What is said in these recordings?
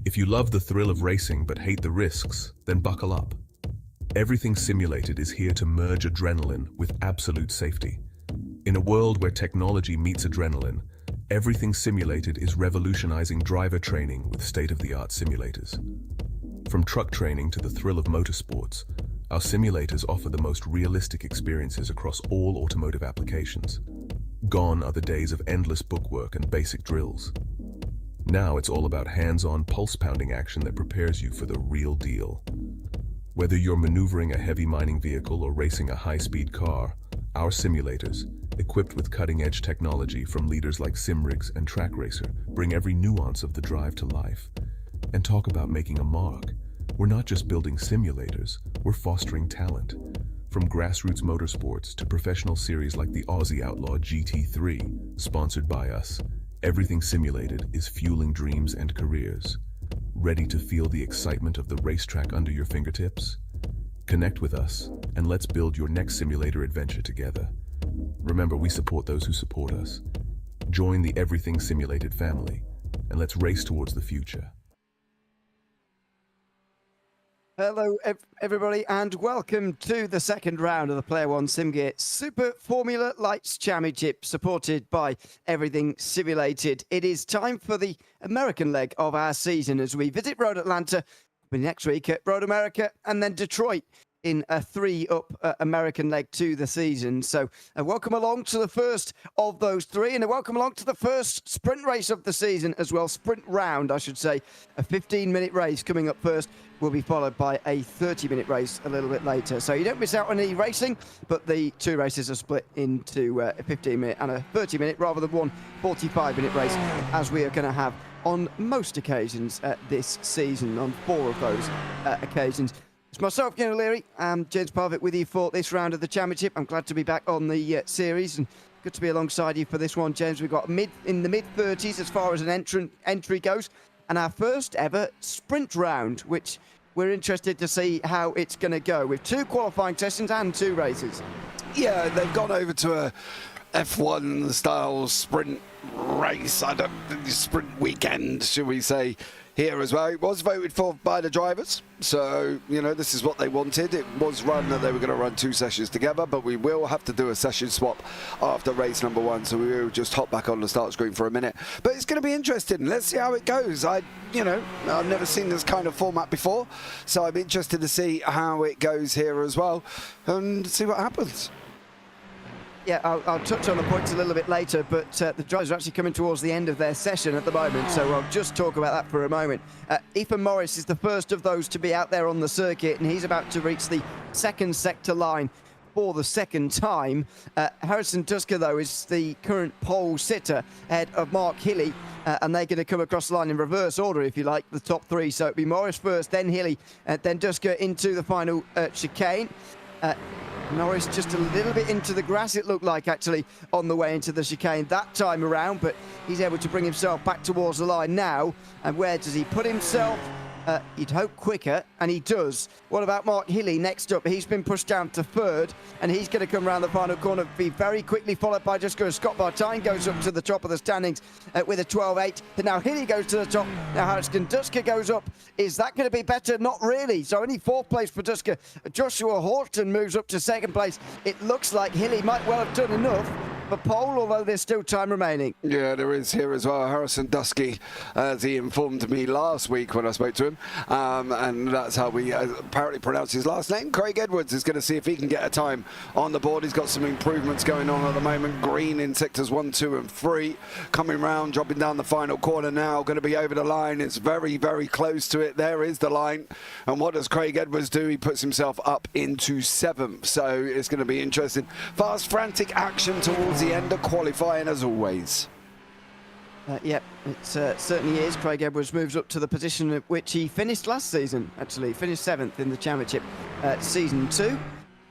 If you love the thrill of racing but hate the risks, then buckle up. Everything Simulated is here to merge adrenaline with absolute safety. In a world where technology meets adrenaline, Everything Simulated is revolutionizing driver training with state-of-the-art simulators. From truck training to the thrill of motorsports, our simulators offer the most realistic experiences across all automotive applications. Gone are the days of endless bookwork and basic drills. Now it's all about hands-on, pulse-pounding action that prepares you for the real deal. Whether you're maneuvering a heavy mining vehicle or racing a high-speed car, our simulators, equipped with cutting-edge technology from leaders like Simrigs and Track Racer, bring every nuance of the drive to life. And talk about making a mark. We're not just building simulators, we're fostering talent. From grassroots motorsports to professional series like the Aussie Outlaw GT3, sponsored by us, Everything Simulated is fueling dreams and careers. Ready to feel the excitement of the racetrack under your fingertips? Connect with us, and let's build your next simulator adventure together. Remember, we support those who support us. Join the Everything Simulated family, and let's race towards the future. Hello, everybody, and welcome to the second round of the Player One SimGear Super Formula Lights Championship, supported by Everything Simulated. It is time for the American leg of our season as we visit Road Atlanta next week at Road America and then Detroit in a three-up American leg to the season. So welcome along to the first of those three, and welcome along to the first sprint race of the season as well. Sprint round, I should say. A 15-minute race coming up first will be followed by a 30-minute race a little bit later. So you don't miss out on any racing, but the two races are split into a 15-minute and a 30-minute rather than one 45-minute race, as we are going to have on most occasions this season, on 4 of those occasions. It's myself, Ewan O'Leary, and James Parfitt with you for this round of the championship. I'm glad to be back on the series and good to be alongside you for this one, James. We've got in the mid-30s as far as an entry goes, and our first ever sprint round, which we're interested to see how it's going to go, with 2 qualifying sessions and 2 races. Yeah, they've gone over to a F1 style sprint race, sprint weekend, shall we say, here as well. It was voted for by the drivers, so you know, this is what they wanted. It was run that they were going to run 2 sessions together, but we will have to do a session swap after race number 1, so we will just hop back on the start screen for a minute. But it's going to be interesting. Let's see how it goes. I've never seen this kind of format before, so I'm interested to see how it goes here as well and see what happens. Yeah, I'll touch on the points a little bit later, but the drivers are actually coming towards the end of their session at the moment, so I'll just talk about that for a moment. Ethan Morris is the first of those to be out there on the circuit, and he's about to reach the second sector line for the second time. Harrison Dusker, though, is the current pole sitter ahead of Mark Hilly, and they're going to come across the line in reverse order, if you like, the top 3. So it'll be Morris first, then Hilly, then Dusker into the final chicane. Norris just a little bit into the grass, it looked like, actually, on the way into the chicane that time around, but he's able to bring himself back towards the line now. And where does he put himself? You'd hope quicker, and he does. What about Mark Hilly next up? He's been pushed down to 3rd, and he's going to come around the final corner, be very quickly followed by Dusker. Scott Bartine goes up to the top of the standings with a 12.8. But now Hilly goes to the top. Now Harrison Dusker goes up. Is that going to be better? Not really. So only 4th place for Dusker. Joshua Horton moves up to 2nd place. It looks like Hilly might well have done enough for pole, although there's still time remaining. Yeah, there is here as well. Harrison Dusky, as he informed me last week when I spoke to him, and that's how we apparently pronounce his last name. Craig Edwards is going to see if he can get a time on the board. He's got some improvements going on at the moment. Green in sectors 1, 2 and 3, coming round, dropping down the final corner now, going to be over the line. It's very, very close to it. There is the line. And what does Craig Edwards do? He puts himself up into 7th. So it's going to be interesting. Fast, frantic action towards the end of qualifying as always. Yep, it certainly is. Craig Edwards moves up to the position at which he finished last season, actually. Finished 7th in the championship season 2.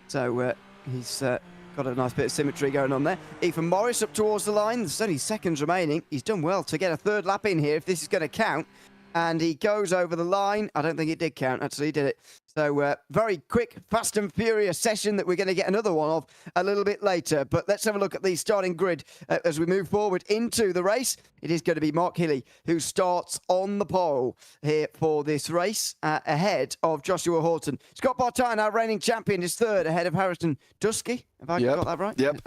So he's got a nice bit of symmetry going on there. Ethan Morris up towards the line. There's only seconds remaining. He's done well to get a 3rd lap in here if this is going to count. And he goes over the line. I don't think it did count, actually, did it? So very quick, fast and furious session that we're going to get another one of a little bit later. But let's have a look at the starting grid as we move forward into the race. It is going to be Mark Hilly who starts on the pole here for this race ahead of Joshua Horton. Scott Bartine, our reigning champion, is third ahead of Harrison Dusky. Have I got that right? Yep.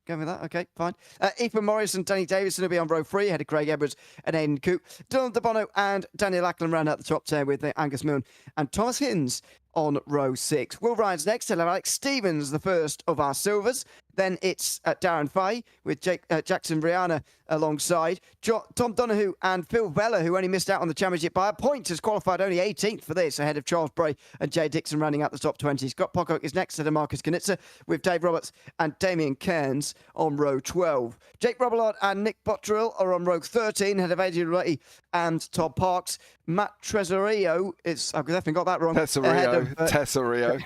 Go with that. Okay, fine. Ethan Morris and Danny Davidson will be on row 3 ahead of Craig Edwards and Aidan Coote. Dylan De Bono and Daniel Ackland round out the top 10 with Angus Milne and Thomas Hinds on row 6. Will Ryan's next. Hello, Alex Stevens, the first of our silvers. Then it's Darren Fay with Jackson Rihanna alongside. Tom Donahue and Phil Vella, who only missed out on the championship by a point, has qualified only 18th for this, ahead of Charles Bray and Jay Dixon rounding out the top 20. Scott Pocock is next, ahead of Marcus Knitzer, with Dave Roberts and Damien Cairns on row 12. Jake Robillard and Nick Botterill are on row 13, ahead of Adrian Rutty and Todd Parks. Matt Tresorio is, I've definitely got that wrong. Tesorio.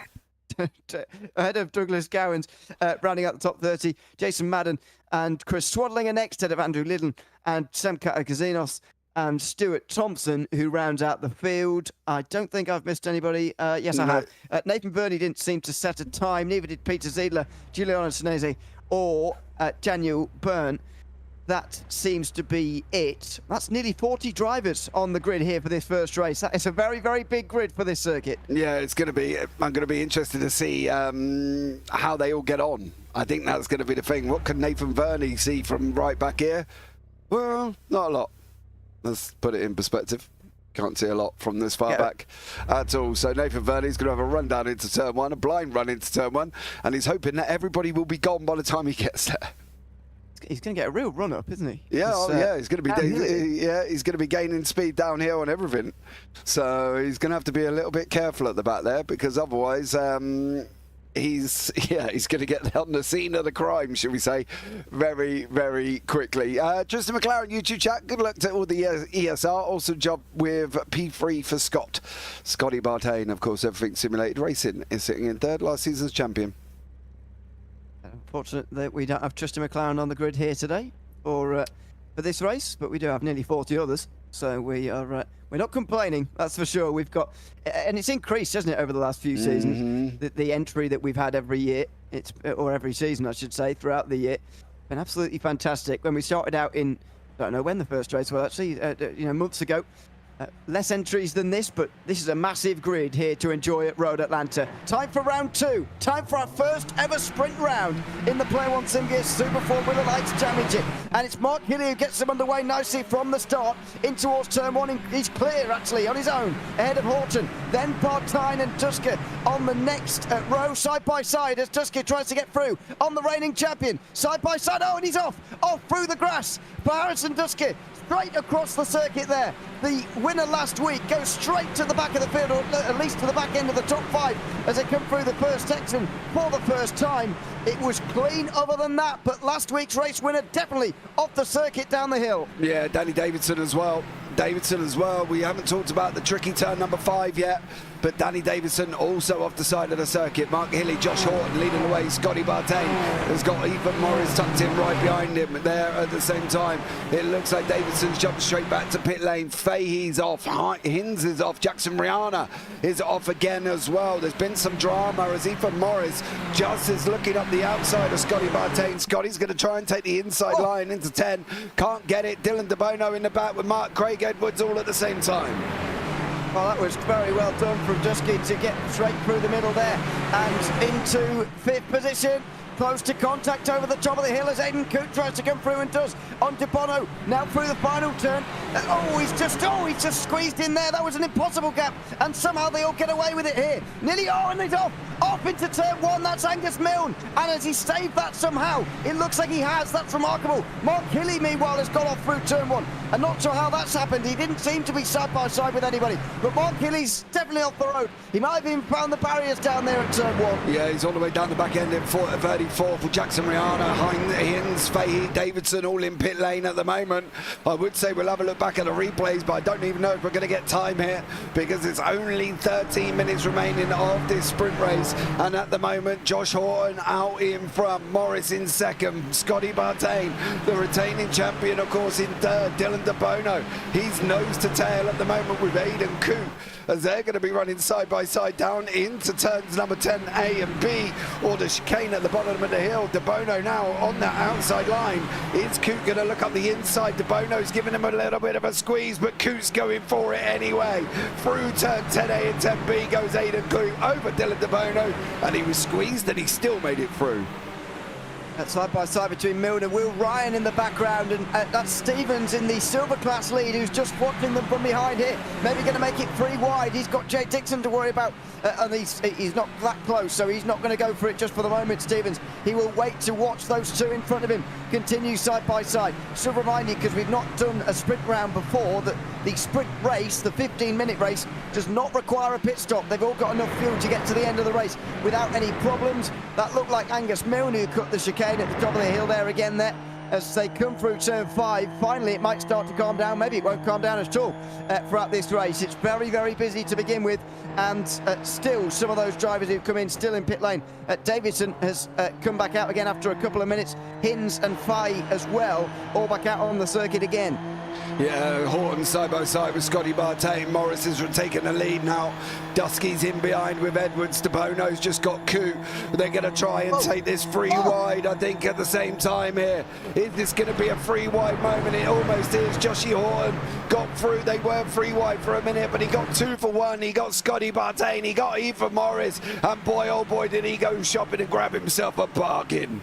Ahead of Douglas Gowans, rounding out the top 30. Jason Madden and Chris Swaddling are next, ahead of Andrew Liddon and Sam Katakazinos and Stuart Thompson, who rounds out the field. I don't think I've missed anybody. Yes, I have. Nathan Burney didn't seem to set a time. Neither did Peter Ziedler, Giuliano Sinese or Daniel Byrne. That seems to be it. That's nearly 40 drivers on the grid here for this first race. That is a very, very big grid for this circuit. Yeah, it's going to be. I'm going to be interested to see how they all get on. I think that's going to be the thing. What can Nathan Verney see from right back here? Well, not a lot. Let's put it in perspective. Can't see a lot from this far back at all. So Nathan Verney's going to have a run down into turn 1, a blind run into turn 1, and he's hoping that everybody will be gone by the time he gets there. He's going to get a real run up, isn't he? Yeah, he's going to be. He's going to be gaining speed downhill and everything. So he's going to have to be a little bit careful at the back there, because otherwise, he's going to get on the scene of the crime, shall we say, very, very quickly. Tristan McLaren, YouTube chat. Good luck to all the ESR. Awesome job with P3 for Scott. Scotty Bartane, of course, Everything Simulated Racing is sitting in third, last season's champion. Unfortunate that we don't have Tristan McLaren on the grid here today for this race, but we do have nearly 40 others, so we're not complaining, that's for sure. We've got, and it's increased, hasn't it, over the last few seasons, the entry that we've had every year, or every season, I should say, throughout the year. Been absolutely fantastic. When we started out in, I don't know when the first race was, actually, months ago. Less entries than this, but this is a massive grid here to enjoy at Road Atlanta. Time for round 2. Time for our first ever sprint round in the Player One SimGear Super Formula Lights Championship. And it's Mark Hilly who gets them underway nicely from the start in towards turn 1. He's clear, actually, on his own, ahead of Horton. Then Bartine and Tusker on the next row, side by side, as Tusker tries to get through on the reigning champion. Side by side, oh, and he's off through the grass. For Harrison Dusky, straight across the circuit there. The winner last week goes straight to the back of the field, or at least to the back end of the top 5 as they come through the first section for the first time. It was clean other than that, but last week's race winner definitely off the circuit down the hill. Yeah, Danny Davidson as well. We haven't talked about the tricky turn number 5 yet, but Danny Davidson also off the side of the circuit. Mark Hilly, Josh Horton leading the way. Scotty Bartane has got Ethan Morris tucked in right behind him there at the same time. It looks like Davidson's jumped straight back to pit lane. Fahey's off, Hinds is off, Jackson Rihanna is off again as well. There's been some drama as Ethan Morris just is looking up the outside of Scotty Bartane. Scotty's going to try and take the inside line into 10. Can't get it. Dylan De Bono in the back with Craig Edwards all at the same time. Well, that was very well done from Dusky to get straight through the middle there and into 5th position. Close to contact over the top of the hill as Aidan Coote tries to come through and does. On to Bono, now through the final turn. He's just squeezed in there. That was an impossible gap, and somehow they all get away with it here. Nearly, and he's off into turn 1. That's Angus Milne, and as he saved that somehow, it looks like he has. That's remarkable. Mark Hilly, meanwhile, has gone off through turn 1. I'm not sure how that's happened. He didn't seem to be side by side with anybody, but Mark Hilly's definitely off the road. He might have even found the barriers down there at turn 1. Yeah, he's all the way down the back end in 34th for Jackson Rihanna, Hinds, Fahey, Davidson all in pit lane at the moment. I would say we'll have a look back back at the replays, but I don't even know if we're going to get time here because it's only 13 minutes remaining of this sprint race. And at the moment, Josh Horton out in front, Morris in second, Scotty Bartain, the retaining champion, of course, in third, Dylan De Bono. He's nose to tail at the moment with Aidan Coote, as they're going to be running side by side down into turns number 10A and B, or the chicane at the bottom of the hill. De Bono now on that outside line. Is Coote going to look up the inside? De Bono's giving him a little bit of a squeeze, but Coote's going for it anyway. Through turn 10A and 10B goes Aidan Coote over Dylan De Bono, and he was squeezed and he still made it through. That's side by side between Milne and Will Ryan in the background, and that's Stevens in the silver class lead, who's just watching them from behind here. Maybe going to make it 3 wide. He's got Jay Dixon to worry about, and he's not that close, so he's not going to go for it just for the moment. Stevens, he will wait to watch those two in front of him continue side by side. Still remind you, because we've not done a sprint round before, that the sprint race, the 15-minute race, does not require a pit stop. They've all got enough fuel to get to the end of the race without any problems. That looked like Angus Milne, who cut the chicane at the top of the hill there again there as they come through turn 5. Finally, it might start to calm down. Maybe it won't calm down at all throughout this race. It's very, very busy to begin with, and still some of those drivers who've come in still in pit lane. Davidson has come back out again after a couple of minutes. Hinds and Fay as well, all back out on the circuit again. Yeah, Horton side by side with Scotty Bartain. Morris is taking the lead now. Dusky's in behind with Edwards. De Bono's just got Coote. They're going to try and take this 3 wide, I think, at the same time here. Is this going to be a 3 wide moment? It almost is. Joshy Horton got through. They were 3 wide for a minute, but he got 2 for 1. He got Scotty Bartain. He got Ethan Morris. And boy, oh boy, did he go shopping and grab himself a bargain.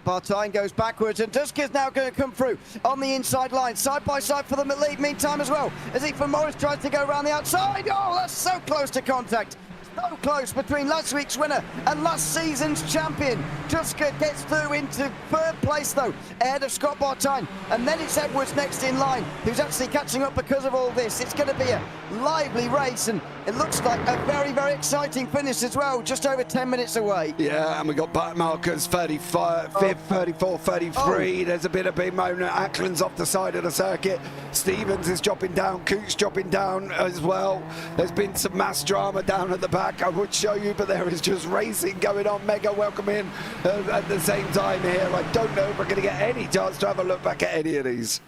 Bartain goes backwards, and Dusky's now going to come through on the inside line, side by side for the lead meantime as well, as Ethan Morris tries to go around the outside. Oh, that's so close to contact. So close between last week's winner and last season's champion. Dusker gets through into 3rd place though, ahead of Scott Bartain, and then it's Edwards next in line, who's actually catching up because of all this. It's going to be a lively race, and it looks like a very, very exciting finish as well, just over 10 minutes away. Yeah, and we got back markers 35, 5th, 34, 33. There's a bit of big moment. Ackland's off the side of the circuit. Stevens is dropping down. Coote's dropping down as well. There's been some mass drama down at the back. I would show you, but there is just racing going on. Mega welcome in at the same time here. I don't know if we're going to get any chance to have a look back at any of these.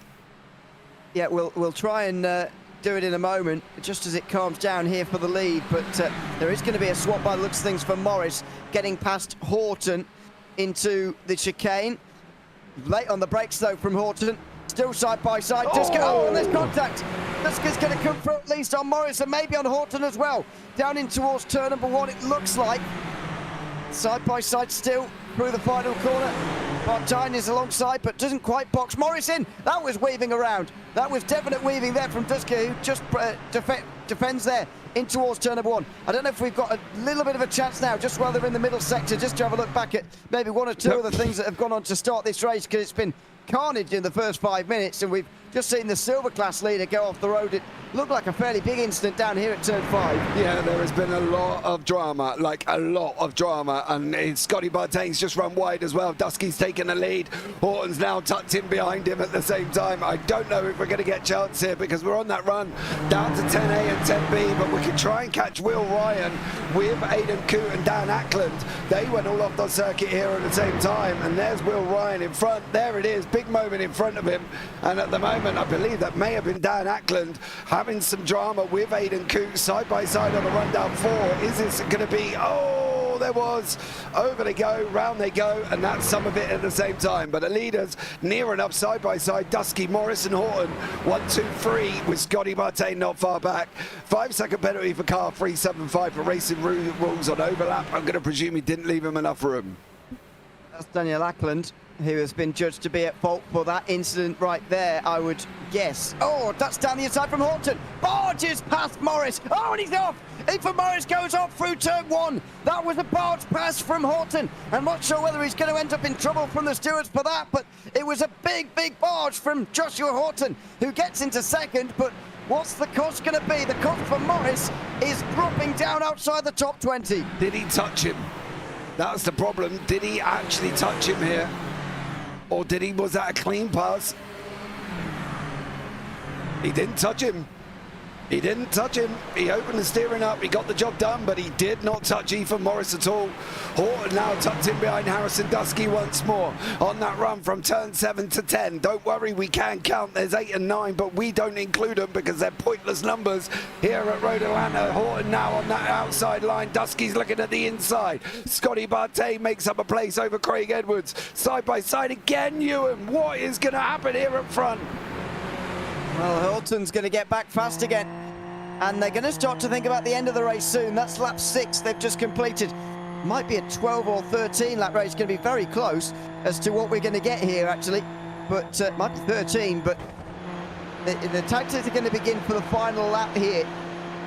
Yeah, we'll try and do it in a moment, just as it calms down here for the lead, but there is going to be a swap by the looks of things for Morris, getting past Horton into the chicane. Late on the brakes though from Horton, still side by side. And there's contact. Duska's going to come through at least on Morris, and maybe on Horton as well. Down in towards turn number 1, it looks like. Side by side still through the final corner. Bartain is alongside, but doesn't quite box Morris in. That was weaving around. That was definite weaving there from Dusker, who just defends there in towards turn number 1. I don't know if we've got a little bit of a chance now, just while they're in the middle sector, just to have a look back at maybe 1 or 2 of the things that have gone on to start this race, because it's been carnage in the first 5 minutes, and we've just seen the silver class leader go off the road. It looked like a fairly big incident down here at turn 5. Yeah, there has been a lot of drama, and Scotty Bartain's just run wide as well. Dusky's taken the lead. Horton's now tucked in behind him at the same time. I don't know if we're going to get a chance here, because we're on that run down to 10A and 10B, but we can try and catch Will Ryan with Aidan Coote and Dan Ackland. They went all off the circuit here at the same time, and there's Will Ryan in front. There it is, big moment in front of him, and at the moment I believe that may have been Dan Ackland having some drama with Aidan Coote side by side on the run down 4. Is this going to be, there was, over they go, round they go, and that's some of it at the same time. But the leaders near enough side by side, Dusky, Morris and Horton, 1, 2, 3, with Scotty Bartain not far back. 5-second penalty for car 375 for racing rules on overlap. I'm going to presume he didn't leave him enough room. That's Daniel Ackland, who has been judged to be at fault for that incident right there, I would guess. That's down the inside from Horton. Barges past Morris. And he's off. Ethan Morris goes off through turn 1. That was a barge pass from Horton. I'm not sure whether he's going to end up in trouble from the stewards for that, but it was a big, big barge from Joshua Horton, who gets into second. But what's the cost going to be? The cost for Morris is dropping down outside the top 20. Did he touch him? That's the problem. Did he actually touch him here? Or was that a clean pass? He didn't touch him. He didn't touch him. He opened the steering up. He got the job done, but he did not touch Ethan Morris at all. Horton now tucked in behind Harrison Dusky once more on that run from turn 7 to 10. Don't worry, we can count. There's 8 and 9, but we don't include them because they're pointless numbers here at Road Atlanta. Horton now on that outside line. Dusky's looking at the inside. Scotty Bartet makes up a place over Craig Edwards. Side by side again, Ewan. What is going to happen here up front? Well, Horton's going to get back fast again. And they're going to start to think about the end of the race soon. That's lap 6 they've just completed. Might be a 12 or 13 lap race. Going to be very close as to what we're going to get here, actually. But might be 13, but the tactics are going to begin for the final lap here.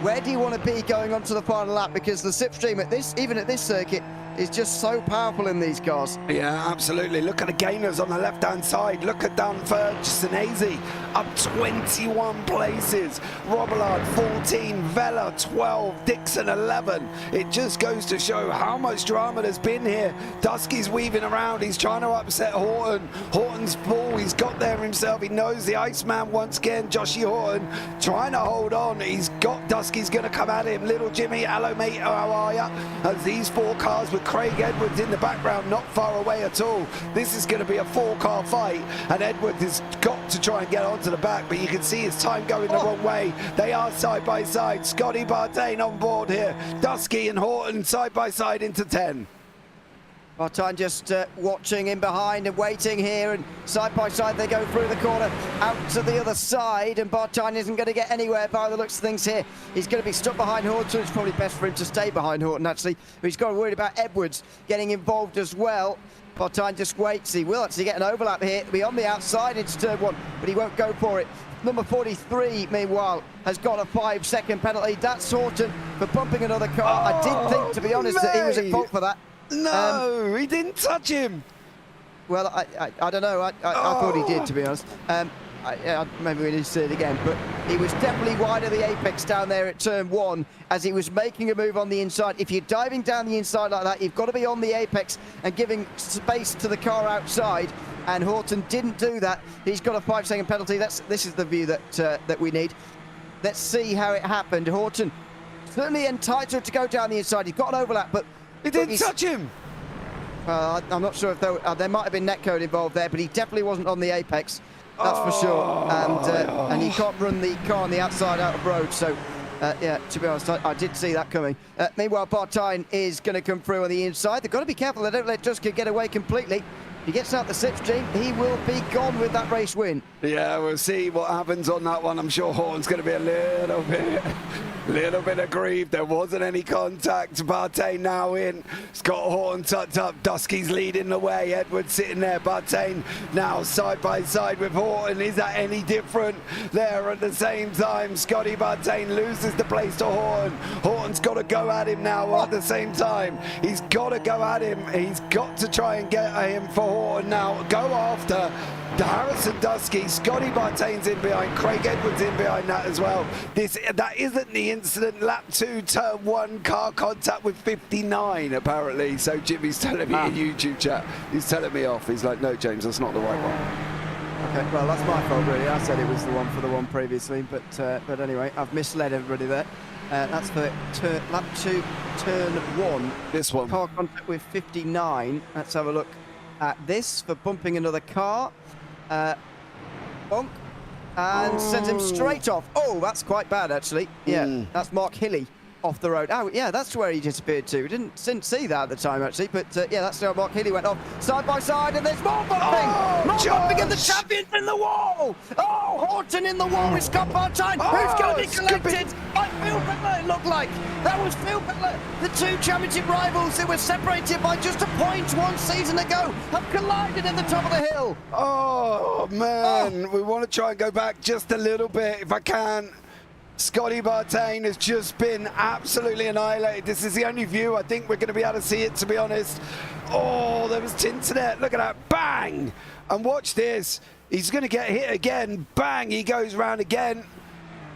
Where do you want to be going on to the final lap? Because the slipstream at this, even at this circuit, is just so powerful in these cars. Yeah, absolutely. Look at the gainers on the left-hand side. Look at Dan Ferguson up 21 places. Robillard 14, Vella 12, Dixon 11. It just goes to show how much drama there's been here. Dusky's weaving around. He's trying to upset Horton. Horton's full. He's got there himself. He knows the Iceman once again. Joshy Horton trying to hold on. He's got Dusky's going to come at him. Little Jimmy, hello mate, how are ya? As these 4 cars with Craig Edwards in the background, not far away at all. This is going to be a 4-car fight, and Edwards has got to try and get onto the back, but you can see his time going the wrong way. They are side by side. Scotty Bartain on board here. Dusky and Horton side by side into 10. Bartain just watching in behind and waiting here, and side by side they go through the corner out to the other side, and Bartain isn't going to get anywhere by the looks of things here. He's going to be stuck behind Horton. It's probably best for him to stay behind Horton, actually, but he's got to worry about Edwards getting involved as well. Bartain just waits. He will actually get an overlap here. He'll be on the outside into turn 1, but he won't go for it. Number 43, meanwhile, has got a 5-second penalty. That's Horton for bumping another car. I did think, to be honest, that he was at fault for that. No, he didn't touch him. Well, I don't know. I thought he did, to be honest. Maybe we need to see it again, but he was definitely wide of the apex down there at turn 1 as he was making a move on the inside. If you're diving down the inside like that, you've got to be on the apex and giving space to the car outside, and Horton didn't do that. He's got a 5-second penalty. This is the view that we need. Let's see how it happened. Horton certainly entitled to go down the inside. He's got an overlap, but he didn't touch him. I'm not sure if there might have been netcode involved there, but he definitely wasn't on the apex. That's for sure. And he can't run the car on the outside out of road. So, yeah, to be honest, I did see that coming. Meanwhile, Bartain is going to come through on the inside. They've got to be careful they don't let Duska get away completely. If he gets out the slipstream, he will be gone with that race win. Yeah, we'll see what happens on that one. I'm sure Horton's going to be a little bit aggrieved. There wasn't any contact. Bartain now in. Scott Horton tucked up. Dusky's leading the way. Edwards sitting there. Bartain now side by side with Horton. Is that any different? There at the same time, Scotty Bartain loses the place to Horton. Horton's got to go at him now at the same time. He's got to go at him. He's got to try and get at him for Horton now. Go after Harrison Dusky. Scotty Bartain's in behind. Craig Edwards in behind that as well. That isn't the incident. Lap 2, turn 1, car contact with 59 apparently. So Jimmy's telling me in YouTube chat. He's telling me off. He's like, no, James, that's not the right one. Okay, well, that's my fault really. I said it was the one for the one previously, but anyway, I've misled everybody there. That's for lap 2, turn 1. This one. Car contact with 59. Let's have a look at this for bumping another car. Bonk. And sends him straight off. Oh, that's quite bad, actually. Yeah, that's Mark Hilly off the road. Oh, yeah, that's where he disappeared to. Didn't see that at the time, actually. But, yeah, that's how Mark Hilly went off. Side by side, and there's more bumping! More bumping, and the champion's in the wall! Oh, Horton in the wall with Scott Bartain, who's going to be collected by Phil Butler, it looked like. That was Phil Butler. The 2 championship rivals that were separated by just a point 1 season ago have collided at the top of the hill. Oh, man. We want to try and go back just a little bit, if I can. Scotty Bartain has just been absolutely annihilated. This is the only view I think we're going to be able to see it, to be honest. Oh, there was internet. Look at that. Bang! And watch this. He's going to get hit again. Bang! He goes round again.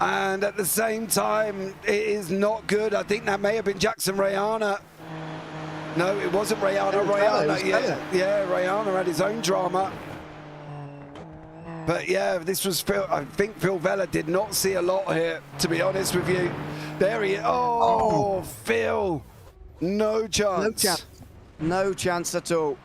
And at the same time, it is not good. I think that may have been Jackson Rayana. No, it wasn't Rayana. Rayana, yeah, Rayana had his own drama. But yeah, this was Phil. I think Phil Vella did not see a lot here, to be honest with you. There he is. Oh, Phil. No chance. No chance. No chance at all.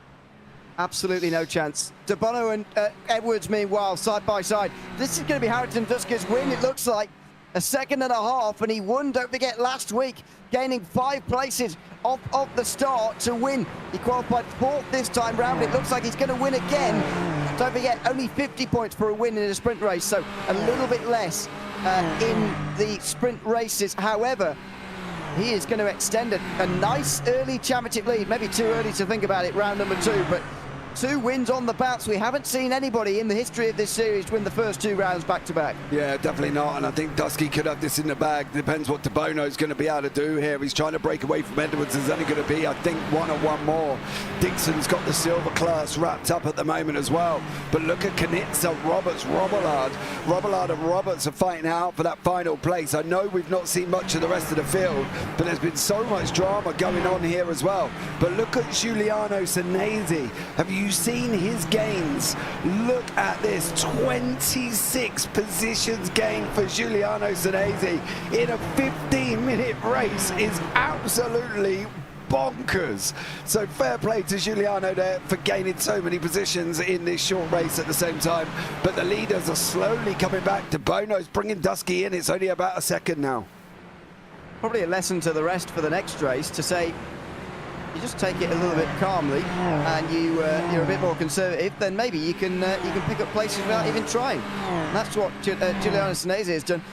Absolutely no chance. De Bono and Edwards, meanwhile, side by side. This is going to be Harrington Dusky's win, it looks like. A second and a half, and he won, don't forget, last week, gaining 5 places off the start to win. He qualified 4th this time round. It looks like he's going to win again. Don't forget, only 50 points for a win in a sprint race, so a little bit less in the sprint races. However, he is going to extend a nice early championship lead. Maybe too early to think about it, round number 2, but 2 wins on the bounce. We haven't seen anybody in the history of this series win the first 2 rounds back-to-back. Yeah, definitely not, and I think Dusky could have this in the bag. Depends what De Bono's going to be able to do here. He's trying to break away from Edwards. There's only going to be, I think, 1 or 1 more. Dixon's got the silver class wrapped up at the moment as well. But look at Knitzer, Roberts, Robillard and Roberts are fighting out for that final place. I know we've not seen much of the rest of the field, but there's been so much drama going on here as well. But look at Giuliano Sinesi. Have you seen his gains? Look at this, 26 positions gained for Giuliano Sinesi in a 15-minute race is absolutely bonkers. So fair play to Giuliano there for gaining so many positions in this short race at the same time. But the leaders are slowly coming back. De Bono's bringing Dusky in. It's only about a second now. Probably a lesson to the rest for the next race to say, you just take it a little bit calmly, and you're a bit more conservative, then maybe you can pick up places without even trying. And that's what Giuliano Sinesi has done.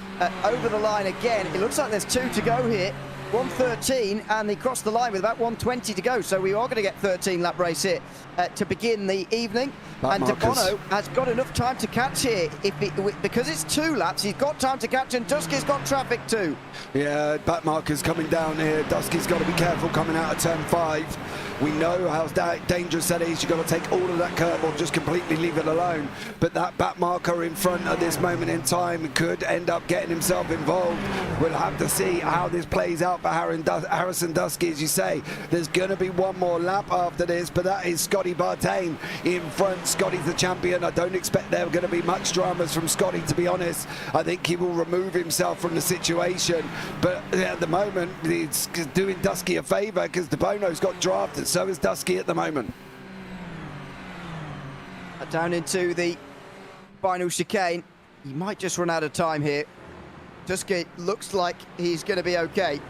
Over the line again. It looks like there's 2 to go here. 1:13, and they crossed the line with about 1:20 to go. So we are going to get 13-lap race here to begin the evening. And De Bono has got enough time to catch here. Because it's 2 laps, he's got time to catch, and Dusky's got traffic too. Yeah, back markers coming down here. Dusky's got to be careful coming out of turn 5. We know how dangerous that is. You've got to take all of that curve or just completely leave it alone. But that back marker in front at this moment in time could end up getting himself involved. We'll have to see how this plays out for Harrison Dusky, as you say. There's going to be 1 more lap after this, but that is Scotty Bartain in front. Scotty's the champion. I don't expect there are going to be much dramas from Scotty, to be honest. I think he will remove himself from the situation. But at the moment, it's doing Dusky a favour because De Bono's got drafted. So is Dusky at the moment. Down into the final chicane. He might just run out of time here. Dusky looks like he's going to be okay.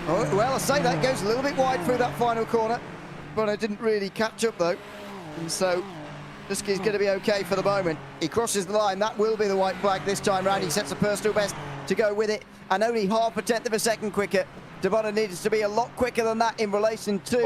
Oh, well, I say that goes a little bit wide through that final corner, but I didn't really catch up though. And so Dusky's going to be okay for the moment. He crosses the line. That will be the white flag this time round. He sets a personal best to go with it, and only 0.5 of a second quicker. De Bono needs to be a lot quicker than that in relation to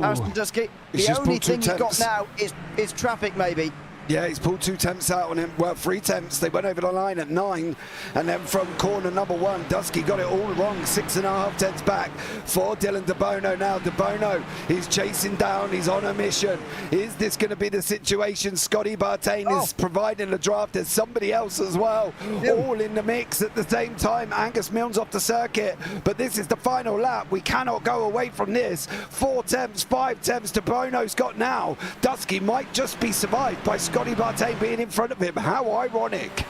Harrison Dusky. The only thing he's got now is traffic, maybe. Yeah, he's pulled 2 temps out on him. Well, 3 temps. They went over the line at 9. And then from corner number 1, Dusky got it all wrong. 6.5 tenths back for Dylan De Bono now. De Bono, he's chasing down. He's on a mission. Is this going to be the situation? Scotty Bartain is providing the draft. There's somebody else as well. All in the mix at the same time. Angus Milne's off the circuit. But this is the final lap. We cannot go away from this. 4 temps, 5 temps De Bono's got now. Dusky might just be survived by Scotty Bartain being in front of him. How ironic.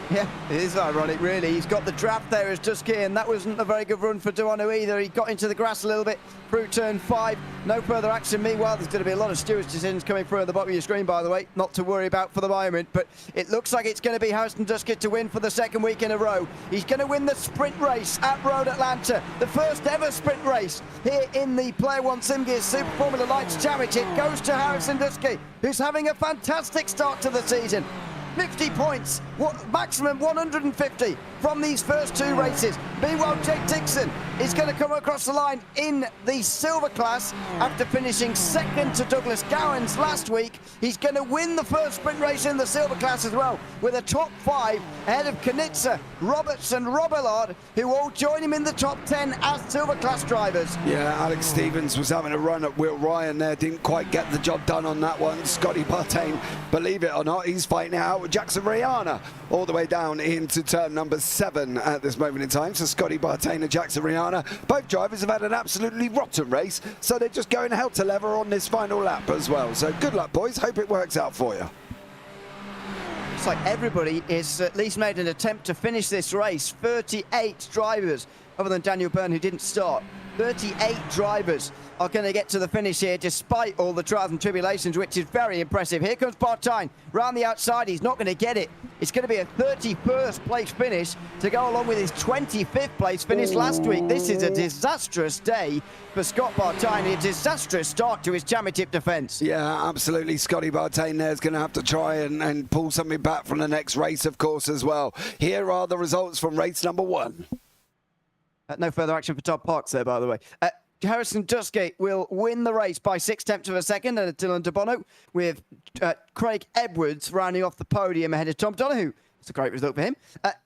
Yeah, it is ironic, really. He's got the draft there as Dusky, and that wasn't a very good run for De Bono either. He got into the grass a little bit through turn 5. No further action. Meanwhile, there's going to be a lot of stewards' decisions coming through at the bottom of your screen, by the way. Not to worry about for the moment, but it looks like it's going to be Harrison Dusky to win for the 2nd week in a row. He's going to win the sprint race at Road Atlanta, the first ever sprint race here in the Player One SimGear Super Formula Lights Championship. Goes to Harrison Dusky, who's having a fantastic start to the season. 50 points, maximum 150 from these first 2 races. Meanwhile, Jake Dixon is going to come across the line in the silver class after finishing 2nd to Douglas Gowans last week. He's going to win the first sprint race in the silver class as well, with a top 5 ahead of Knitzer, Roberts and Robillard, who all join him in the top 10 as silver class drivers. Yeah, Alex Stevens was having a run at Will Ryan there, didn't quite get the job done on that one. Scotty Bartain, believe it or not, he's fighting out with Jackson Rihanna all the way down into turn number 7 at this moment in time. So Scotty Bartain and Jackson Rihanna, both drivers have had an absolutely rotten race, so they're just going hell to leather on this final lap as well. So good luck, boys. Hope it works out for you. It's like everybody is at least made an attempt to finish this race. 38 drivers, other than Daniel Byrne, who didn't start. 38 drivers are going to get to the finish here despite all the trials and tribulations, which is very impressive. Here comes Parfitt round the outside. He's not going to get it. It's going to be a 31st place finish to go along with his 25th place finish last week. This is a disastrous day for Scott Parfitt, a disastrous start to his championship defence. Yeah, absolutely. Scotty Bartain there is going to have to try and pull something back from the next race, of course, as well. Here are the results from race number 1. No further action for Todd Parks there, by the way. Harrison Dusgate will win the race by 6/10 of a second, and Dylan De Bono with Craig Edwards rounding off the podium ahead of Tom Donoghue. It's a great result for him.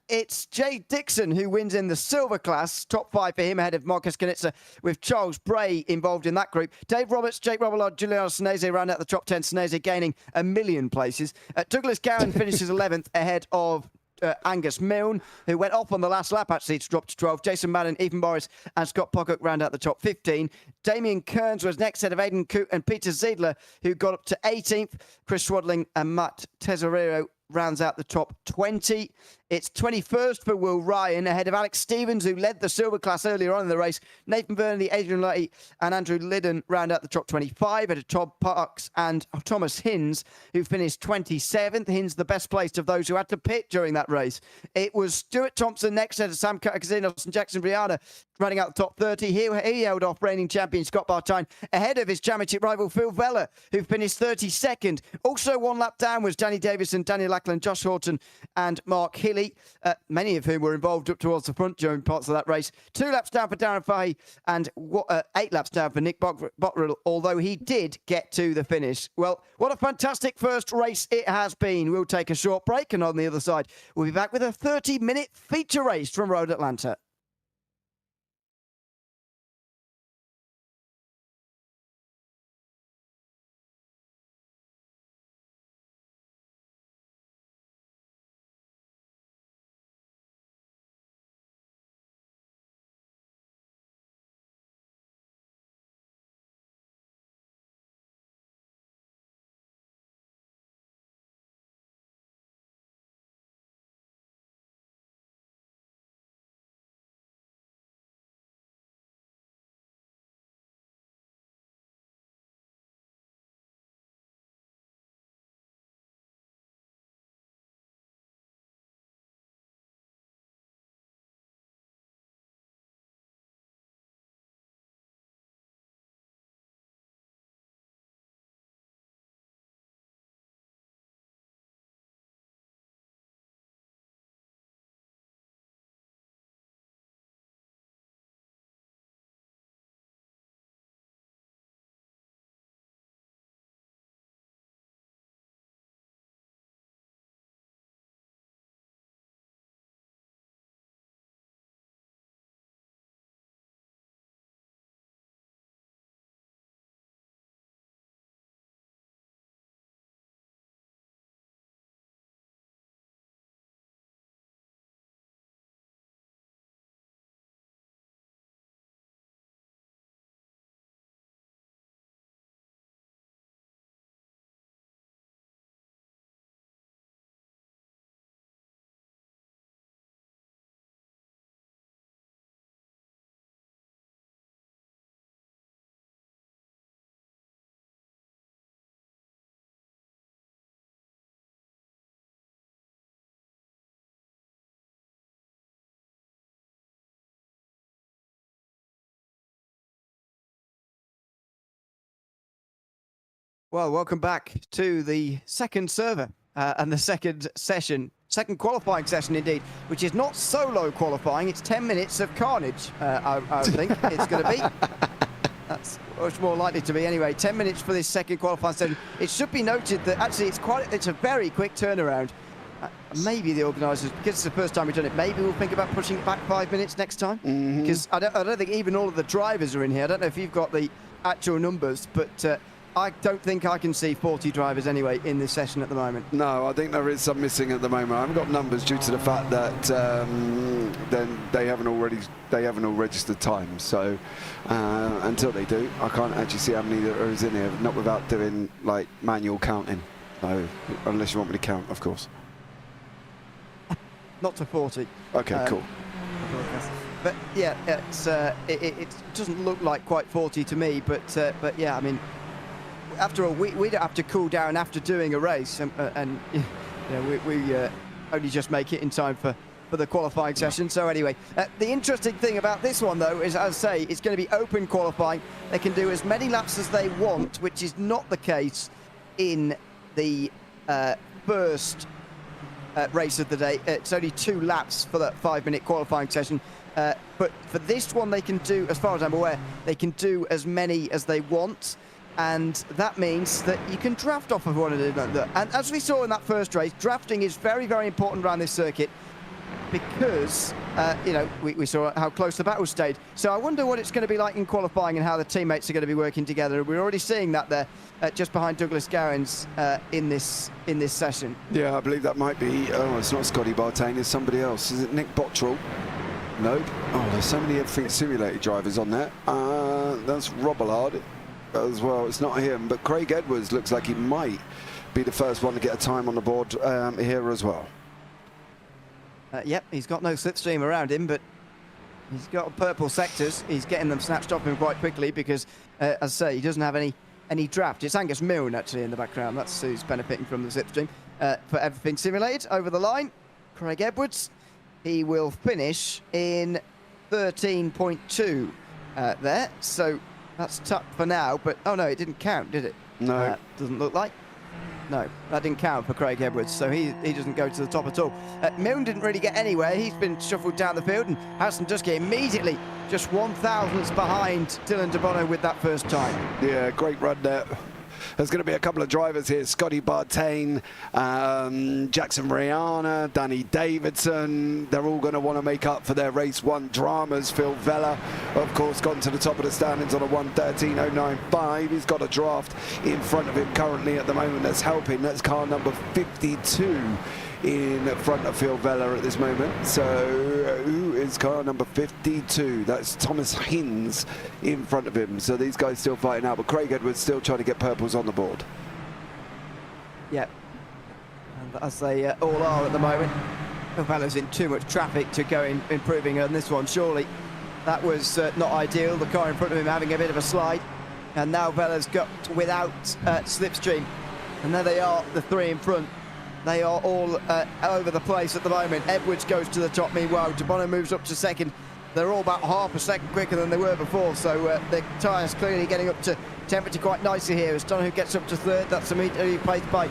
It's Jay Dixon who wins in the silver class, top 5 for him ahead of Marcus Kanitsa, with Charles Bray involved in that group. Dave Roberts, Jake Robillard, Giuliano Sinese round out the top 10, Sinese gaining 1 million places. Douglas Gowan finishes 11th ahead of Angus Milne, who went off on the last lap actually to drop to 12. Jason Madden, Ethan Morris and Scott Pocock round out the top 15. Damien Kearns was next ahead of Aidan Coote and Peter Ziedler, who got up to 18th. Chris Swadling and Matt Tesorero rounds out the top 20. It's 21st for Will Ryan ahead of Alex Stevens, who led the silver class earlier on in the race. Nathan Burnley, Adrian Lutty and Andrew Liddon round out the top 25 ahead of Todd Parks and Thomas Hinz, who finished 27th. Hinz the best placed of those who had to pit during that race. It was Stuart Thompson next ahead of Sam Kazinos and Jackson Brianna running out the top 30. He held off reigning champion Scott Bartain ahead of his championship rival Phil Vella, who finished 32nd. Also 1 lap down was Danny Davison, Daniel Ackland, Josh Horton and Mark Hilly. Many of whom were involved up towards the front during parts of that race. 2 laps down for Darren Fahey and 8 laps down for Nick Botterill, although he did get to the finish. Well, what a fantastic first race it has been. We'll take a short break, and on the other side, we'll be back with a 30-minute feature race from Road Atlanta. Well, welcome back to the second server and the second session, second qualifying session indeed, which is not solo qualifying. It's 10 minutes of carnage, I think it's going to be. That's much more likely to be anyway. 10 minutes for this second qualifying session. It should be noted that actually it's a very quick turnaround. Maybe the organisers, because it's the first time we've done it, maybe we'll think about pushing it back 5 minutes next time. Because I don't think even all of the drivers are in here. I don't know if you've got the actual numbers, but I don't think I can see 40 drivers anyway in this session at the moment. No, I think there is some missing at the moment. I haven't got numbers due to the fact that then they haven't all registered time. So until they do, I can't actually see how many there is in here, not without doing like manual counting. So unless you want me to count, of course. not to 40. Okay, cool. But yeah, it doesn't look like quite 40 to me. But yeah, I mean, after all, we don't have to cool down after doing a race, and you know, we only just make it in time for the qualifying session. So anyway, the interesting thing about this one, though, is, as I say, it's going to be open qualifying. They can do as many laps as they want, which is not the case in the first race of the day. It's only 2 laps for that 5-minute qualifying session. But for this one, they can do, as far as I'm aware, they can do as many as they want. And that means that you can draft off of one another. And as we saw in that first race, drafting is very, very important around this circuit, because, you know, we saw how close the battle stayed. So I wonder what it's going to be like in qualifying and how the teammates are going to be working together. We're already seeing that there, just behind Douglas Gowans in this session. Yeah, I believe that might be, oh, it's not Scotty Bartain, it's somebody else. Is it Nick Bottrell? Nope. Oh, there's so many everything simulated drivers on there. That's Rob Allard as well. It's not him, but Craig Edwards looks like he might be the first one to get a time on the board here as well. Yep, he's got no slipstream around him, but he's got purple sectors. He's getting them snatched off him quite quickly because, as I say, he doesn't have any draft. It's Angus Milne, actually, in the background. That's who's benefiting from the slipstream. For everything simulated, over the line, Craig Edwards. He will finish in 13.2 there. So that's tough for now, but, oh no, it didn't count, did it? No. Doesn't look like. No, that didn't count for Craig Edwards, so he doesn't go to the top at all. Milne didn't really get anywhere. He's been shuffled down the field, and Harrison Dusky immediately just 1,000ths behind Dylan DeBono with that first time. Yeah, great run there. There's going to be a couple of drivers here. Scotty Bartain, Jackson Rihanna, Danny Davidson. They're all going to want to make up for their race 1 dramas. Phil Vella, of course, gone to the top of the standings on a 1:13.095. He's got a draft in front of him currently at the moment that's helping. That's car number 52 in front of Phil Vella at this moment. So who is car number 52? That's Thomas Hinz in front of him. So these guys still fighting out, but Craig Edwards still trying to get purples on the board. Yeah, and as they all are at the moment. Phil Vella's in too much traffic to go improving on this one, surely. That was not ideal, the car in front of him having a bit of a slide. And now Vella's got without slipstream. And there they are, the 3 in front. They are all over the place at the moment. Edwards goes to the top, meanwhile. DeBono moves up to second. They're all about half a second quicker than they were before, so the tyres clearly getting up to temperature quite nicely here. As Donoghue gets up to third, that's immediately placed by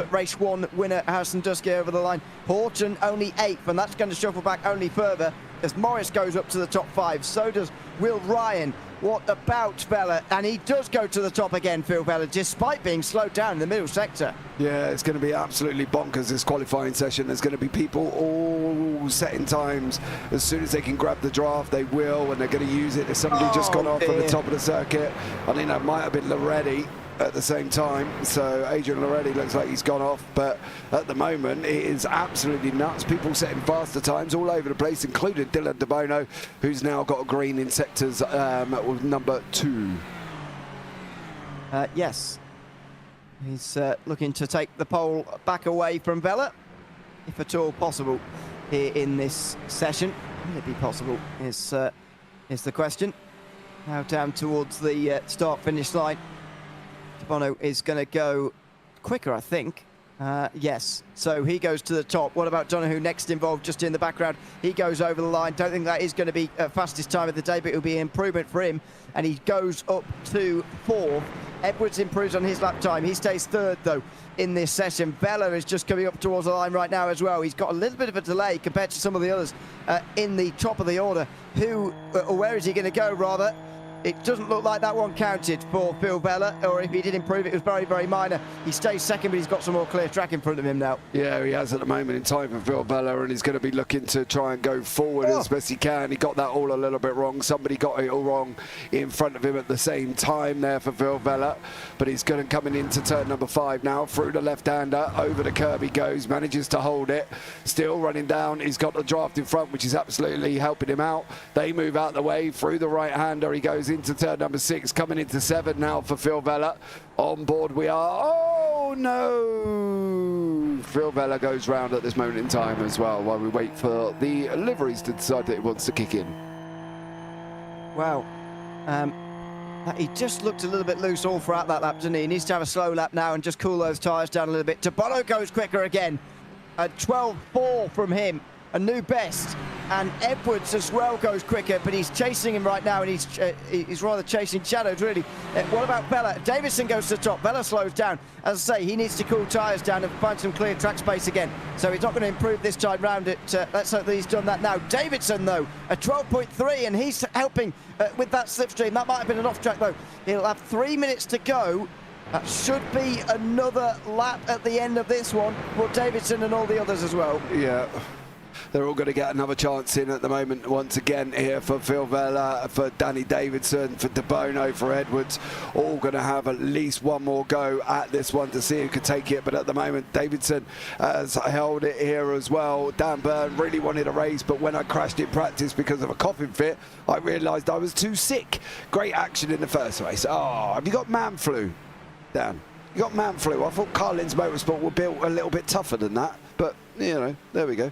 race 1 winner Harrison Dusky over the line. Horton only 8th, and that's going to shuffle back only further as Morris goes up to the top 5. So does Will Ryan. What about Vella? And he does go to the top again, Phil Vella, despite being slowed down in the middle sector. Yeah, it's going to be absolutely bonkers, this qualifying session. There's going to be people all setting times. As soon as they can grab the draft, they will, and they're going to use it. There's somebody just gone off at the top of the circuit. I think that might have been Loretti at the same time. So Adrian Loretti looks like he's gone off, but at the moment it is absolutely nuts. People setting faster times all over the place, including Dylan DeBono, who's now got a green in sectors with number 2. Yes, he's looking to take the pole back away from Vella, if at all possible, here in this session. Will it be possible is the question. Now down towards the start-finish line. DeBono is going to go quicker, I think. Yes, so he goes to the top. What about Donoghue next involved just in the background? He goes over the line. Don't think that is going to be fastest time of the day, but it'll be an improvement for him. And he goes up to 4th. Edwards improves on his lap time. He stays 3rd, though, in this session. Vella is just coming up towards the line right now as well. He's got a little bit of a delay compared to some of the others in the top of the order. Where is he going to go, rather? It doesn't look like that one counted for Phil Vella, or if he did improve, it was very, very minor. He stays second, but he's got some more clear track in front of him now. Yeah, he has at the moment in time for Phil Vella, and he's going to be looking to try and go forward as best he can. He got that all a little bit wrong. Somebody got it all wrong in front of him at the same time there for Phil Vella, but he's going to coming into turn number 5 now, through the left-hander, over the curb he goes, manages to hold it, still running down. He's got the draft in front, which is absolutely helping him out. They move out the way, through the right-hander he goes into turn number 6, coming into 7 now for Phil Vella. On board we are. Oh no! Phil Vella goes round at this moment in time as well, while we wait for the liveries to decide that it wants to kick in. Wow. He just looked a little bit loose all throughout that lap, didn't he? He needs to have a slow lap now and just cool those tyres down a little bit. Bono goes quicker again. A 12.4 from him, a new best. And Edwards as well goes quicker, but he's chasing him right now, and he's rather chasing shadows, really. What about Vella? Davidson goes to the top. Vella slows down. As I say, he needs to cool tyres down and find some clear track space again. So he's not going to improve this time round. Let's hope that he's done that now. Davidson, though, a 12.3, and he's helping with that slipstream. That might have been an off-track, though. He'll have 3 minutes to go. That should be another lap at the end of this one for Davidson and all the others as well. Yeah. They're all going to get another chance in at the moment once again here for Phil Vella, for Danny Davidson, for De Bono, for Edwards. All going to have at least one more go at this one to see who can take it. But at the moment, Davidson has held it here as well. Dan Byrne really wanted a race, but when I crashed in practice because of a coughing fit, I realised I was too sick. Great action in the first race. Oh, have you got man flu, Dan? You got man flu? I thought Carlin's Motorsport were built a little bit tougher than that. But, you know, there we go.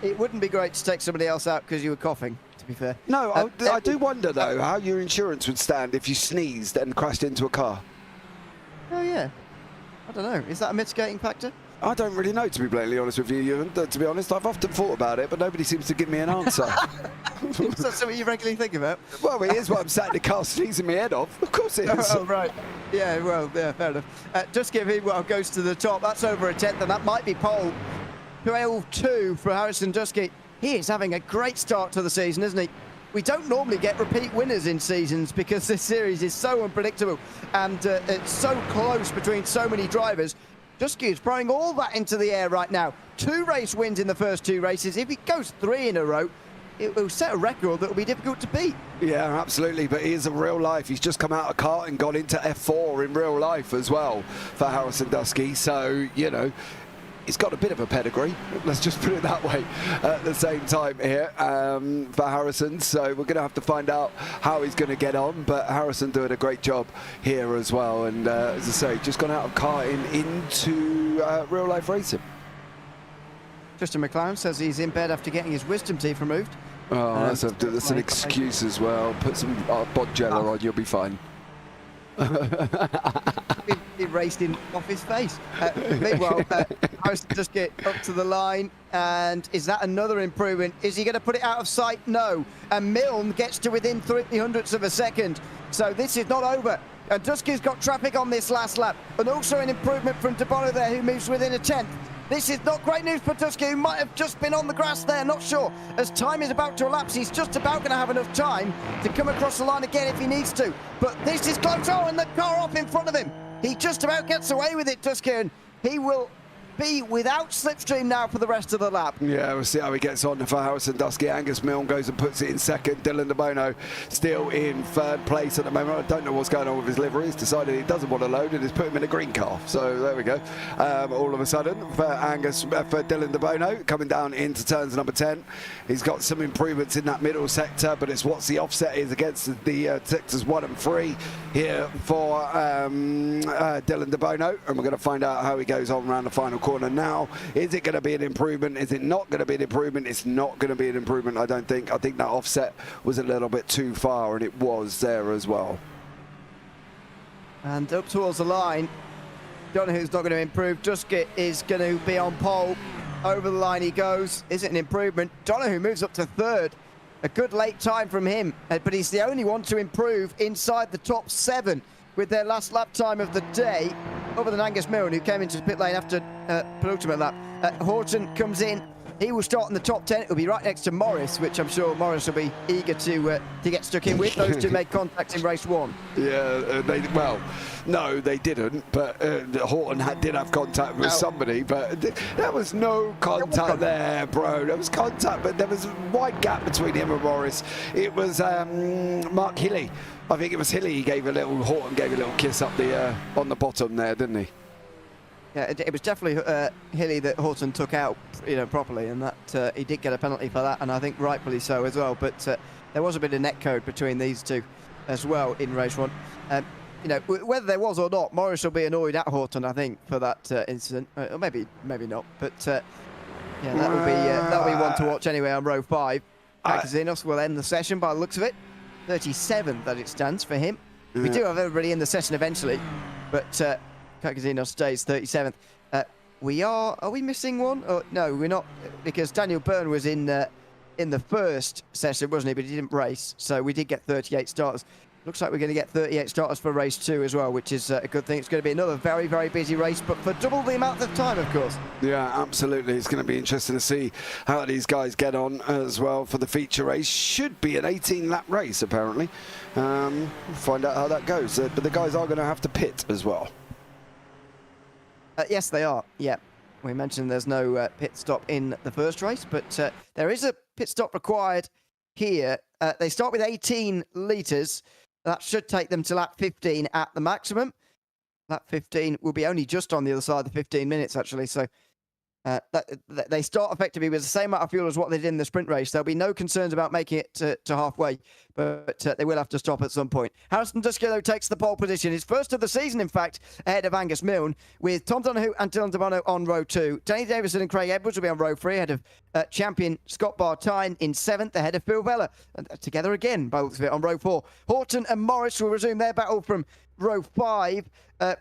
It wouldn't be great to take somebody else out because you were coughing, to be fair. No, I do wonder, though, how your insurance would stand if you sneezed and crashed into a car. Oh, yeah. I don't know. Is that a mitigating factor? I don't really know, to be blatantly honest with you, Ewan. To be honest, I've often thought about it, but nobody seems to give me an answer. Is that something you regularly think about? Well, it is what I'm sat in the car sneezing my head off. Of course it is. Oh, right. Yeah, well, yeah, fair enough. Just give him well goes to the top. That's over a 10th, and that might be pole. 12.2 for Harrison Dusky. He is having a great start to the season, isn't he? We don't normally get repeat winners in seasons because this series is so unpredictable and it's so close between so many drivers. Dusky is throwing all that into the air right now. 2 race wins in the first 2 races. If he goes 3 in a row, it will set a record that will be difficult to beat. Yeah, absolutely, but he is in real life. He's just come out of kart and got into F4 in real life as well for Harrison Dusky. So, you know, he's got a bit of a pedigree, let's just put it that way, at the same time here for Harrison. So we're going to have to find out how he's going to get on, but Harrison doing a great job here as well. And as I say, just gone out of karting into real life racing. Justin McLaren says he's in bed after getting his wisdom teeth removed. Oh, that's an excuse as well. Put some bod jello on, you'll be fine. He raced in off his face. Meanwhile, Harrison just get up to the line, and is that another improvement? Is he going to put it out of sight? No. And Milne gets to within 300ths of a second. So this is not over. And Dusky's got traffic on this last lap, and also an improvement from De Bono there, who moves within a 10th. This is not great news for Dusky, who might have just been on the grass there, not sure. As time is about to elapse, he's just about going to have enough time to come across the line again if he needs to. But this is close. Oh, and the car off in front of him. He just about gets away with it, Dusky, and he will be without slipstream now for the rest of the lap. Yeah, we'll see how he gets on for Harrison Dusky. Angus Milne goes and puts it in second. Dylan De Bono still in 3rd place at the moment. I don't know what's going on with his livery. He's decided he doesn't want to load and he's put him in a green car. So there we go. All of a sudden for Dylan De Bono coming down into turns number 10. He's got some improvements in that middle sector, but it's what's the offset is against the sectors 1 and 3 here for Dylan De Bono, and we're going to find out how he goes on around the final corner now. Is it going to be an improvement? Is it not going to be an improvement? It's not going to be an improvement, I don't think. I think that offset was a little bit too far, and it was there as well. And up towards the line, Donohue's not going to improve. Dusky is going to be on pole. Over the line he goes. Is it an improvement? Donohue moves up to 3rd. A good late time from him, but he's the only one to improve inside the top 7 with their last lap time of the day, other than Angus Milne, who came into the pit lane after penultimate lap. Horton comes in. He will start in the top 10. It'll be right next to Morris, which I'm sure Morris will be eager to get stuck in with. Those two made contact in race 1. Yeah, well, no, they didn't, but Horton did have contact with somebody, but there was no contact there, bro. There was contact, but there was a wide gap between him and Morris. It was Mark Hilly. I think it was Hilly. Horton gave a little kiss up the on the bottom there, didn't he? Yeah, it was definitely Hilly that Horton took out, properly, and that he did get a penalty for that, and I think rightfully so as well. But there was a bit of netcode between these two as well in race 1. You know, whether there was or not, Morris will be annoyed at Horton, I think, for that incident. Or maybe not. But yeah, that'll be one to watch anyway on row 5. Kazinos will end the session by the looks of it. 37 that it stands for him. We do have everybody in the session eventually, but Kazinos stays 37th. Are we missing one? Oh, no, we're not, because Daniel Byrne was in the first session, wasn't he? But he didn't race, so we did get 38 starters. Looks like we're going to get 38 starters for race 2 as well, which is a good thing. It's going to be another very, very busy race, but for double the amount of time, of course. Yeah, absolutely. It's going to be interesting to see how these guys get on as well for the feature race. Should be an 18-lap race, apparently. Find out how that goes. But the guys are going to have to pit as well. Yes, they are. Yeah. We mentioned there's no pit stop in the first race, but there is a pit stop required here. They start with 18 litres. That should take them to lap 15 at the maximum. Lap 15 will be only just on the other side of the 15 minutes, actually. So they start effectively with the same amount of fuel as what they did in the sprint race. There'll be no concerns about making it to halfway, but they will have to stop at some point. Harrison Dusky, though, takes the pole position. His first of the season, in fact, ahead of Angus Milne, with Tom Donoghue and Dylan DeBono on row 2. Danny Davison and Craig Edwards will be on row 3, ahead of champion Scott Bartine in 7th, ahead of Phil Vella. Together again, by the looks of it, on row 4. Horton and Morris will resume their battle from row 5,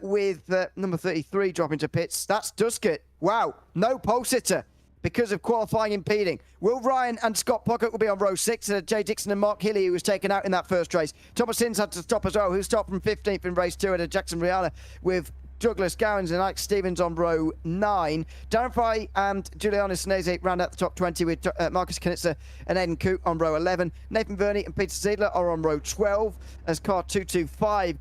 with number 33 dropping to pits. That's Duskett. Wow, no pole sitter because of qualifying impeding. Will Ryan and Scott Pocket will be on row 6, Jay Dixon and Mark Healy, who was taken out in that first race. Thomas Sims had to stop as well, who stopped from 15th in race 2 at Jackson Rihanna, with Douglas Gowans and Ike Stevens on row 9. Darren Fry and Giuliano Sinese round out the top 20 with Marcus Knitzer and Aidan Coote on row 11. Nathan Verney and Peter Ziedler are on row 12 as car 225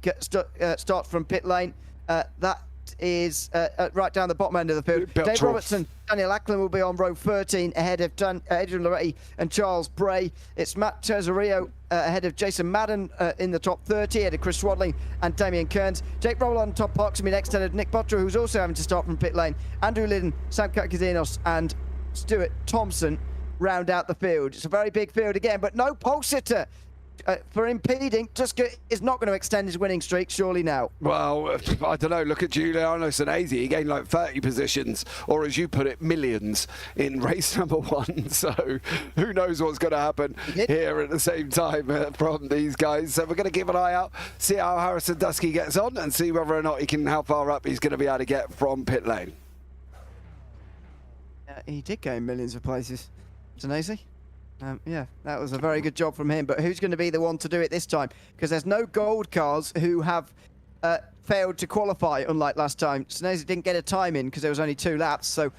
starts from pit lane. That is right down the bottom end of the field. Dave Robertson, Daniel Ackland will be on row 13 ahead of Adrian Loretti and Charles Bray. It's Matt Tesorio ahead of Jason Madden in the top 30, ahead of Chris Swadling and Damien Kearns. Jake Rowell on top box will be next ahead of Nick Butcher, who's also having to start from pit lane. Andrew Liddon, Sam Katsinos and Stuart Thompson round out the field. It's a very big field again, but no pole sitter for impeding. Tusker is not going to extend his winning streak, surely now. Well, I don't know. Look at Giuliano Sinese. He gained like 30 positions, or as you put it, millions in race number 1. So who knows what's going to happen here at the same time from these guys. So we're going to keep an eye out, see how Harrison Dusky gets on, and see whether or not how far up he's going to be able to get from pit lane. He did gain millions of places, Sinese. Yeah, that was a very good job from him. But who's going to be the one to do it this time? Because there's no gold cars who have failed to qualify, unlike last time. Sinese didn't get a time in because there was only 2 laps, so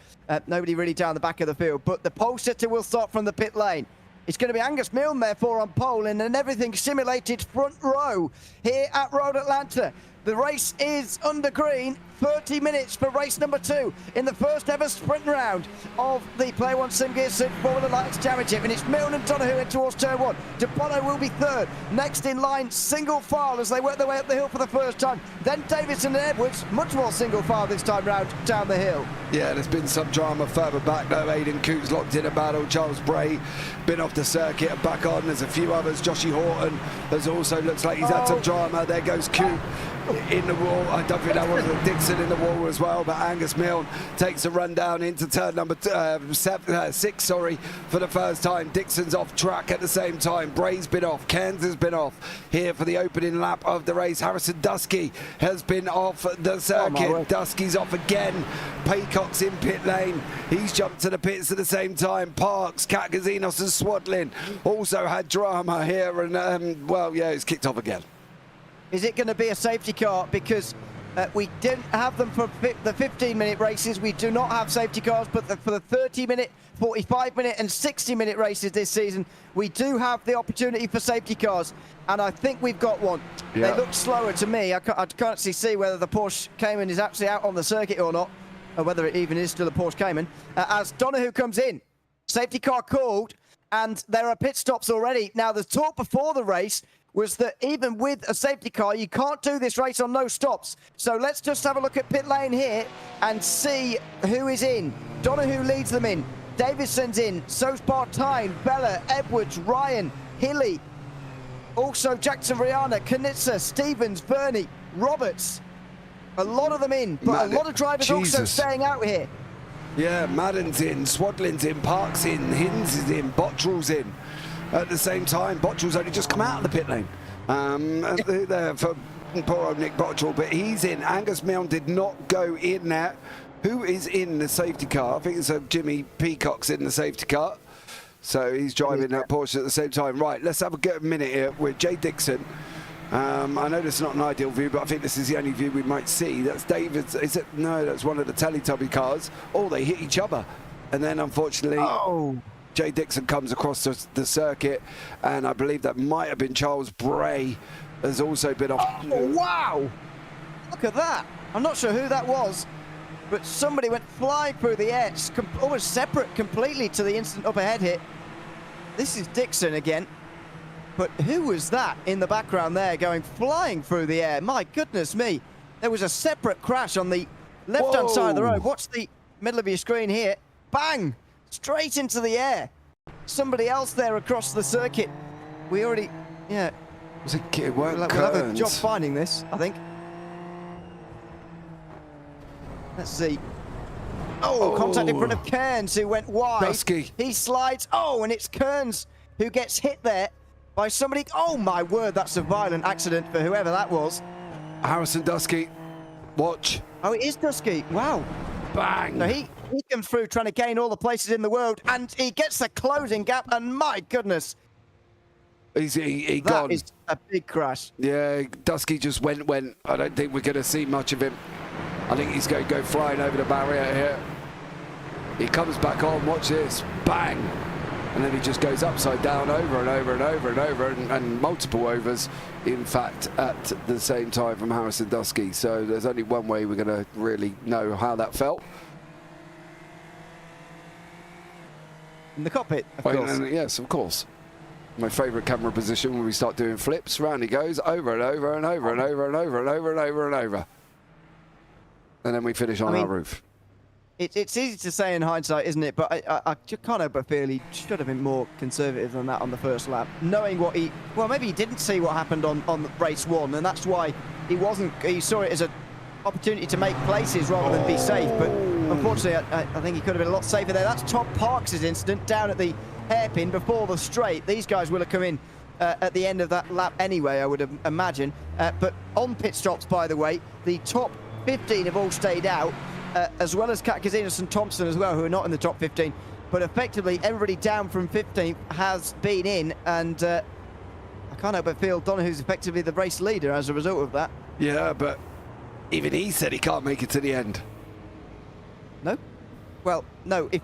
nobody really down the back of the field. But the pole sitter will start from the pit lane. It's going to be Angus Milne, therefore, on pole in an everything simulated front row here at Road Atlanta. The race is under green. 30 minutes for race number 2 in the first ever sprint round of the Player One Sim Gear Super Formula Lights Championship. And it's Milne and Donoghue in towards turn 1. DeBono will be 3rd. Next in line, single file as they work their way up the hill for the first time. Then Davidson and Edwards, much more single file this time round down the hill. Yeah, there's been some drama further back though. Aidan Coote's locked in a battle. Charles Bray been off the circuit and back on. There's a few others. Joshy Horton has also looks like he's had some drama. There goes Coote in the wall. I don't think that was a Dixon in the wall as well, but Angus Milne takes a run down into turn number 6, for the first time. Dixon's off track at the same time. Bray's been off. Cairns has been off here for the opening lap of the race. Harrison Dusky has been off the circuit. Dusky's off again. Paycock's in pit lane. He's jumped to the pits at the same time. Parks, Katsinos and Swadlin also had drama here, and well, yeah, it's kicked off again. Is it going to be a safety car? Because we didn't have them for the 15-minute races. We do not have safety cars, but for the 30-minute, 45-minute and 60-minute races this season, we do have the opportunity for safety cars. And I think we've got one. Yeah. They look slower to me. I can't actually see whether the Porsche Cayman is actually out on the circuit or not, or whether it even is still a Porsche Cayman. As Donoghue comes in, safety car called, and there are pit stops already. Now, the talk before the race was that even with a safety car, you can't do this race on no stops. So let's just have a look at pit lane here and see who is in. Donoghue leads them in. Davidson's in. So's Bartine, Bella, Edwards, Ryan, Hilly, also Jackson Rihanna, Knitzer, Stevens, Bernie, Roberts. A lot of them in, but a lot of drivers also staying out here. Yeah, Madden's in, Swadlin's in, Park's in, Hinds is in, Bottrell's in. At the same time, Bottrell's only just come out of the pit lane. There for poor old Nick Bottrell, but he's in. Angus Milne did not go in there. Who is in the safety car? I think it's Jimmy Peacock's in the safety car. So he's driving that Porsche at the same time. Right, let's have a minute here with Jay Dixon. I know this is not an ideal view, but I think this is the only view we might see. That's David's. Is it? No, that's one of the Teletubby cars. Oh, they hit each other. And then, unfortunately, Jay Dixon comes across the circuit. And I believe that might have been Charles Bray has also been off. Oh, wow! Look at that. I'm not sure who that was, but somebody went flying through the air. It's almost separate completely to the instant up ahead hit. This is Dixon again. But who was that in the background there going flying through the air? My goodness me. There was a separate crash on the left-hand side of the road. Watch the middle of your screen here. Bang! Straight into the air. Somebody else there across the circuit. We already, yeah. Was it we'll have a job finding this, I think. Let's see. Oh, contact in front of Kearns, who went wide. Dusky. He slides. Oh, and it's Kearns who gets hit there by somebody. Oh my word, that's a violent accident for whoever that was. Harrison Dusky, watch. Oh, it is Dusky. Wow. Bang. So he comes through trying to gain all the places in the world, and he gets the closing gap, and my goodness. He gone. That is a big crash. Yeah, Dusky just went. I don't think we're going to see much of him. I think he's going to go flying over the barrier here. He comes back on, watch this, bang. And then he just goes upside down over and over and over and over and multiple overs, in fact, at the same time from Harrison Dusky. So there's only one way we're going to really know how that felt. In the cockpit, of course. Yes, of course. My favourite camera position when we start doing flips. Round he goes, over and over and over and over and over and over and over and over. And then we finish on our roof. It's easy to say in hindsight, isn't it? But I just can't help but feel he should have been more conservative than that on the first lap. Knowing what well, maybe he didn't see what happened on race one, and that's why he saw it as an opportunity to make places rather than be safe. But unfortunately, I think he could have been a lot safer there. That's Tom Parks' incident down at the hairpin before the straight. These guys will have come in at the end of that lap anyway, I would imagine. But on pit stops, by the way, the top 15 have all stayed out, as well as Kat Kazinas and Thompson as well, who are not in the top 15. But effectively, everybody down from 15th has been in, and I can't help but feel Donohue's effectively the race leader as a result of that. Yeah, but even he said he can't make it to the end. No? Well, no. If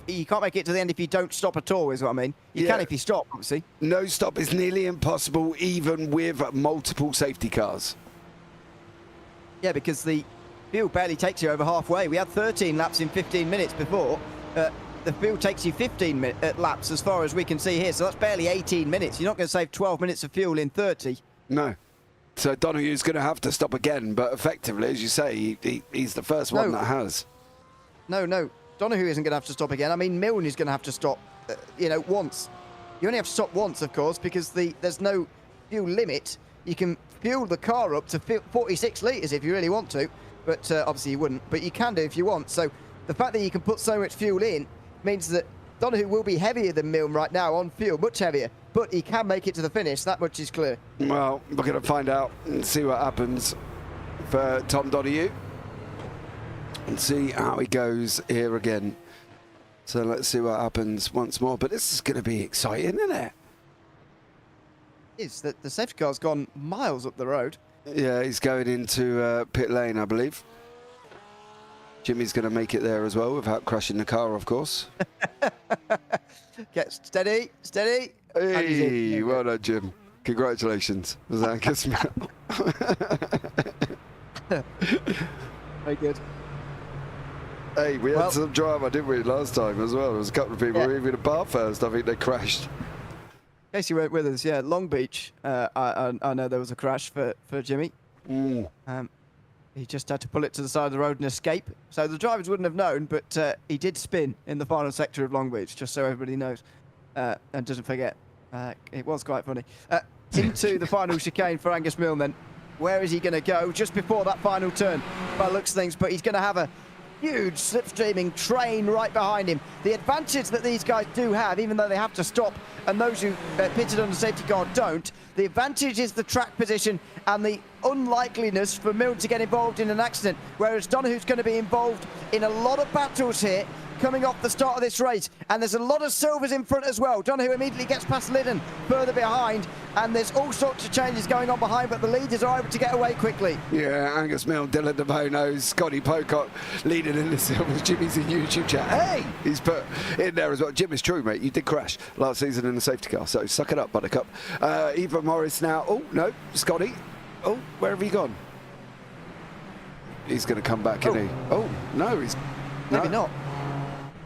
you can't make it to the end if you don't stop at all, is what I mean. You can if you stop, obviously. No stop is nearly impossible, even with multiple safety cars. Yeah, because the field barely takes you over halfway. We had 13 laps in 15 minutes before. The field takes you 15 laps as far as we can see here, so that's barely 18 minutes. You're not going to save 12 minutes of fuel in 30. No. So Donohue's going to have to stop again, but effectively, as you say, he's the first one that has. No. Donohue isn't going to have to stop again. I mean, Milne is going to have to stop, once. You only have to stop once, of course, because there's no fuel limit. You can fuel the car up to 46 litres if you really want to, but obviously you wouldn't. But you can do if you want. So the fact that you can put so much fuel in means that Donohue will be heavier than Milne right now on fuel, much heavier. But he can make it to the finish. That much is clear. Well, we're going to find out and see what happens for Tom Donohue and see how he goes here again. So let's see what happens once more. But this is going to be exciting, isn't it? Is that the safety car's gone miles up the road. Yeah, he's going into pit lane, I believe. Jimmy's going to make it there as well without crashing the car, of course. Get steady. Hey, well done, Jim. Congratulations. Was that Angus Milne? Very good. Hey, we had some drama, didn't we, last time as well? There was a couple of people who were even in Parfitt. I think they crashed. In case you weren't with us, yeah, Long Beach. I know there was a crash for Jimmy. He just had to pull it to the side of the road and escape. So the drivers wouldn't have known, but he did spin in the final sector of Long Beach, just so everybody knows and doesn't forget. It was quite funny. Into the final chicane for Angus Milne then. Where is he going to go? Just before that final turn, by the looks of things, but he's going to have a huge slipstreaming train right behind him. The advantage that these guys do have, even though they have to stop, and those who pitted on the safety car don't, the advantage is the track position and the unlikeliness for Milne to get involved in an accident, whereas Donohue's going to be involved in a lot of battles here coming off the start of this race, and there's a lot of silvers in front as well. Donohue immediately gets past Liddon further behind, and there's all sorts of changes going on behind, but the leaders are able to get away quickly. Yeah, Angus Milne, Dylan De Bono, Scotty Pocock leading in the silvers. Jimmy's in YouTube chat. Hey, he's put in there as well. Jim, it's true, mate. You did crash last season in the safety car, so suck it up, Buttercup. Eva Morris now. Oh, no, Scotty. Oh, where have he gone? He's going to come back, isn't he? Oh, no, he's... Maybe not.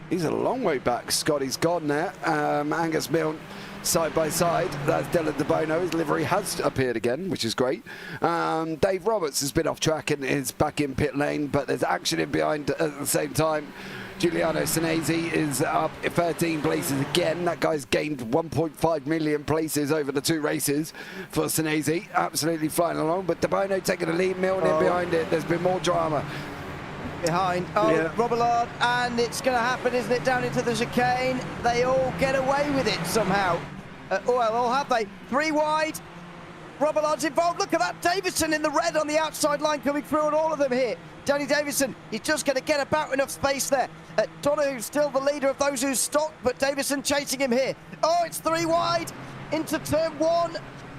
He's a long way back. Scotty's gone there. Angus Milne side by side. That's Dylan De Bono. His livery has appeared again, which is great. Dave Roberts has been off track and is back in pit lane, but there's action in behind at the same time. Giuliano Sinesi is up 13 places again. That guy's gained 1.5 million places over the 2 races for Sinesi. Absolutely flying along, but De Bono taking the lead, Milne in behind it. There's been more drama. Behind, Robillard, and it's going to happen, isn't it, down into the chicane. They all get away with it somehow. Well, all have they? 3 wide. Robillard's involved. Look at that, Davison in the red on the outside line coming through, and all of them here. Danny Davison, he's just going to get about enough space there. Donohue's still the leader of those who stopped, but Davison chasing him here. Oh, it's 3 wide into turn 1.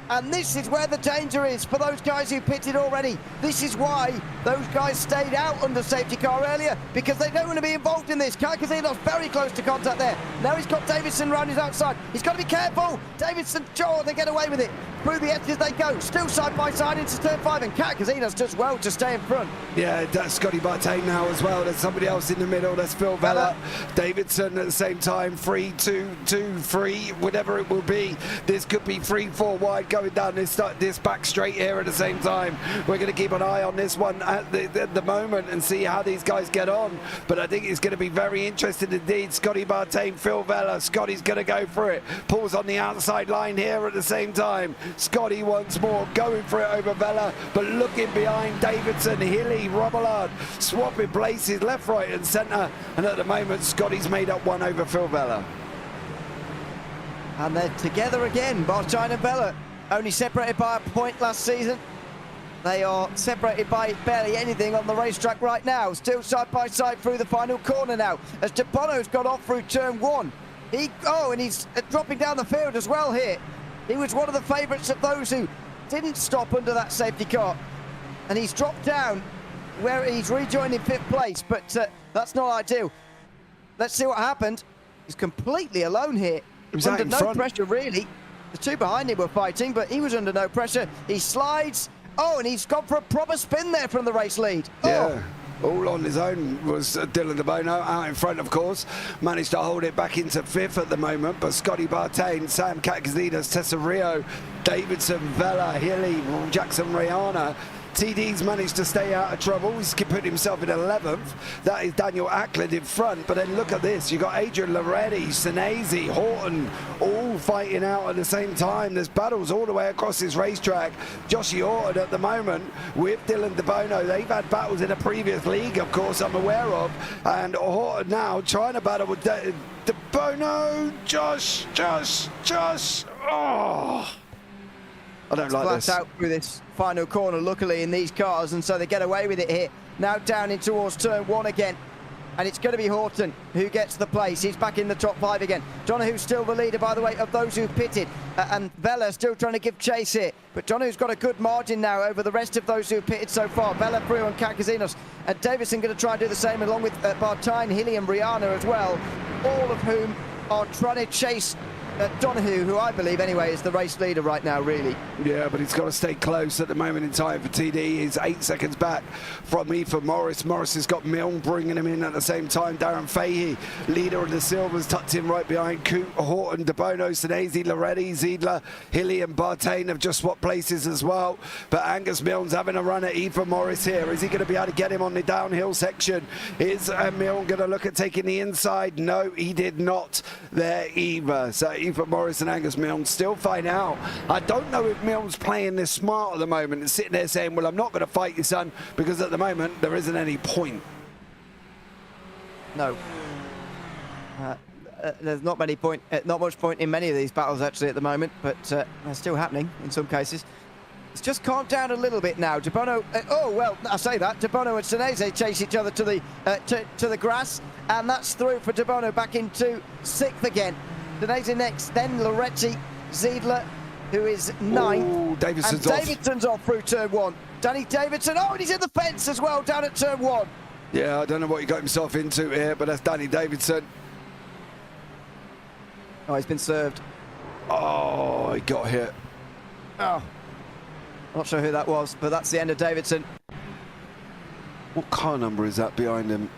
And this is where the danger is for those guys who pitted already. This is why those guys stayed out under safety car earlier, because they don't want to be involved in this. Carcasino's very close to contact there. Now he's got Davison round his outside. He's got to be careful. Davison, they get away with it. Through the edges they go. Still side by side into turn 5, and Carcasino's just well to stay in front. Yeah, that's Scotty Bartain now as well. There's somebody else in the middle. That's Phil Vella. Davidson at the same time. 3, 2, 2, 3, whatever it will be. This could be 3, 4 wide going down this back straight here at the same time. We're going to keep an eye on this one at the moment and see how these guys get on. But I think it's going to be very interesting indeed. Scotty Bartain, Phil Vella. Scotty's going to go for it. Pulls on the outside line here at the same time. Scotty once more going for it over Vella, but looking behind Davidson, Hilly, Robillard, swapping places left, right and centre. And at the moment, Scotty's made up 1 over Phil Vella. And they're together again, Bartain and Vella. Only separated by a point last season. They are separated by barely anything on the racetrack right now. Still side by side through the final corner now, as De Bono's got off through turn 1. And he's dropping down the field as well here. He was one of the favourites of those who didn't stop under that safety car. And he's dropped down where he's rejoined in 5th place, but that's not ideal. Let's see what happened. He's completely alone here. He was under no pressure, really. The 2 behind him were fighting, but he was under no pressure. He slides. Oh, and he's gone for a proper spin there from the race lead. Yeah. All on his own was Dylan De Bono, out in front, of course. Managed to hold it back into 5th at the moment, but Scotty Bartain, Sam Catcazinas, Tesario, Davidson, Vella, Hilly, Jackson Rihanna. TD's managed to stay out of trouble. He's put himself in 11th. That is Daniel Ackland in front. But then look at this. You've got Adrian Loretti, Sinesi, Horton, all fighting out at the same time. There's battles all the way across this racetrack. Joshie Horton at the moment with Dylan De Bono. They've had battles in a previous league, of course, I'm aware of. And Horton now trying to battle with De Bono. Josh. Oh. I don't like this. Out through this final corner, luckily, in these cars, and so they get away with it here. Now down in towards turn 1 again, and it's going to be Horton who gets the place. He's back in the top 5 again. Donohue's still the leader, by the way, of those who pitted, and Vella still trying to give chase here. But Donohue's got a good margin now over the rest of those who pitted so far. Vella, Brew and Carcasinos, and Davison going to try and do the same, along with Bartain, Hilly and Rihanna as well, all of whom are trying to chase Donohue, who I believe anyway is the race leader right now, really. Yeah, but he's got to stay close at the moment in time for TD. He's 8 seconds back from me for Morris. Morris has got Milne bringing him in at the same time. Darren Fahey, leader of the Silvers, tucked in right behind Coot, Horton, De Bono, Sinesi, Loretti, Ziedler, Hilly and Bartain have just swapped places as well. But Angus Milne's having a run at Eva Morris here. Is he going to be able to get him on the downhill section? Is Milne going to look at taking the inside? No, he did not there either. So he Ethan Morris and Angus Milne still fighting out. I don't know if Milne's playing this smart at the moment and sitting there saying, well, I'm not going to fight you, son, because at the moment there isn't any point. No. There's not much point in many of these battles actually at the moment, but they're still happening in some cases. It's just calmed down a little bit now. De Bono, oh well, I say that. De Bono and Senese chase each other to the grass, and that's through for De Bono back into 6th again. Senese next, then Loretti, Ziedler, who is 9th. Ooh, Davidson's and off. Davidson's off through turn 1. Danny Davidson, oh, and he's in the fence as well down at turn 1. Yeah, I don't know what he got himself into here, but that's Danny Davidson. Oh, he's been served. Oh, he got hit. Oh. Not sure who that was, but that's the end of Davidson. What car number is that behind him?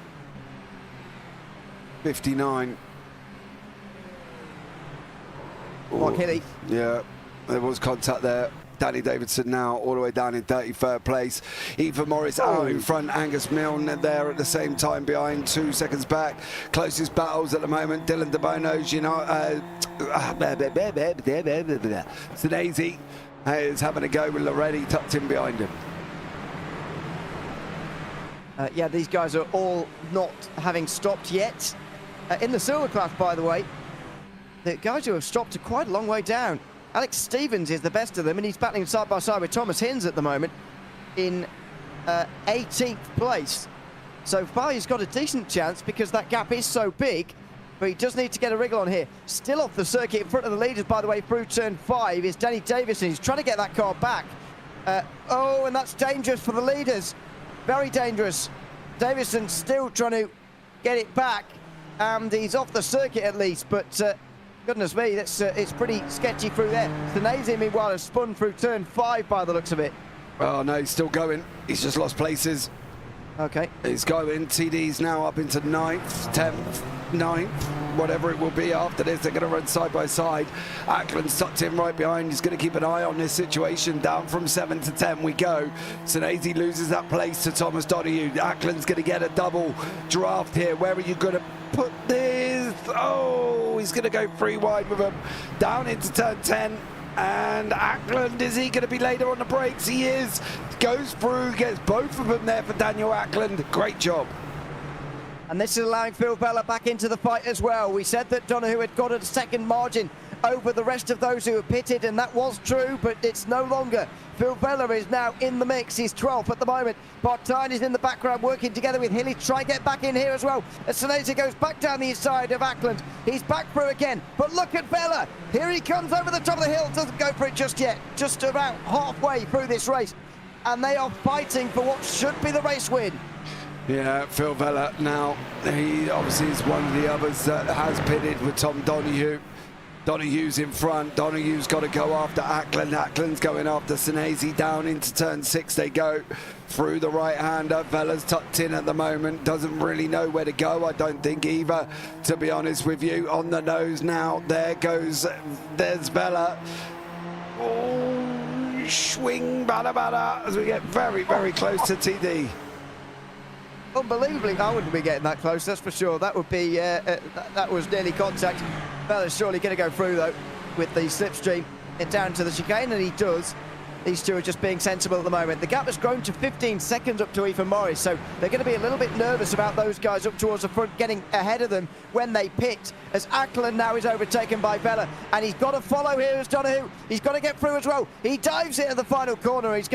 59. Mark Hilly. Yeah, there was contact there. Danny Davidson now all the way down in 33rd place. Ethan Morris out in front. Angus Milne there at the same time behind, 2 seconds back. Closest battles at the moment. Dylan De Bono's, Senese is having a go with Loretti tucked in behind him. Yeah, these guys are all not having stopped yet. In the silver class, by the way, the guys who have stopped are quite a long way down. Alex Stevens is the best of them, and he's battling side by side with Thomas Hinz at the moment in 18th place. So far, he's got a decent chance because that gap is so big, but he does need to get a wriggle on here. Still off the circuit in front of the leaders, by the way, through turn 5 is Danny Davison. He's trying to get that car back. Oh, and that's dangerous for the leaders. Very dangerous. Davison still trying to get it back, and he's off the circuit at least, but goodness me, it's pretty sketchy through there. Senese, meanwhile, has spun through turn 5 by the looks of it. Oh, no, he's still going. He's just lost places. Okay. He's going. TD's now up into 9th, 10th, 9th, whatever it will be after this. They're going to run side by side. Ackland's tucked in right behind. He's going to keep an eye on this situation. Down from 7 to 10 we go. Senese loses that place to Thomas Donoghue. Ackland's going to get a double draft here. Where are you going to put this? Oh, he's going to go 3 wide with him. Down into turn 10. And Ackland, is he going to be later on the brakes? He is. Goes through, gets both of them there for Daniel Ackland. Great job. And this is allowing Phil Bella back into the fight as well. We said that Donoghue had got a second margin over the rest of those who were pitted, and that was true, but it's no longer. Phil Bella is now in the mix. He's 12th at the moment. Bartine is in the background working together with Hilly to try and get back in here as well. As Senese goes back down the inside of Ackland. He's back through again, but look at Bella. Here he comes over the top of the hill. Doesn't go for it just yet. Just about halfway through this race. And they are fighting for what should be the race win. Yeah, Phil Vella now, he obviously is one of the others that has pitted with Tom Donoghue. Donoghue's in front. Donoghue's got to go after Ackland. Ackland's going after Senese. Down into turn 6 they go. Through the right-hander. Vella's tucked in at the moment. Doesn't really know where to go, I don't think either, to be honest with you. On the nose now. There's Vella. Oh, swing, bada bada, as we get very, very close to TD. Unbelievably, I wouldn't be getting that close, that's for sure. That would be, that was nearly contact. Bella's surely going to go through, though, with the slipstream down to the chicane, and he does. These two are just being sensible at the moment. The gap has grown to 15 seconds up to Ethan Morris, so they're going to be a little bit nervous about those guys up towards the front getting ahead of them when they pit, as Ackland now is overtaken by Bella, and he's got to follow here as Donoghue. He's got to get through as well. He dives into the final corner. He is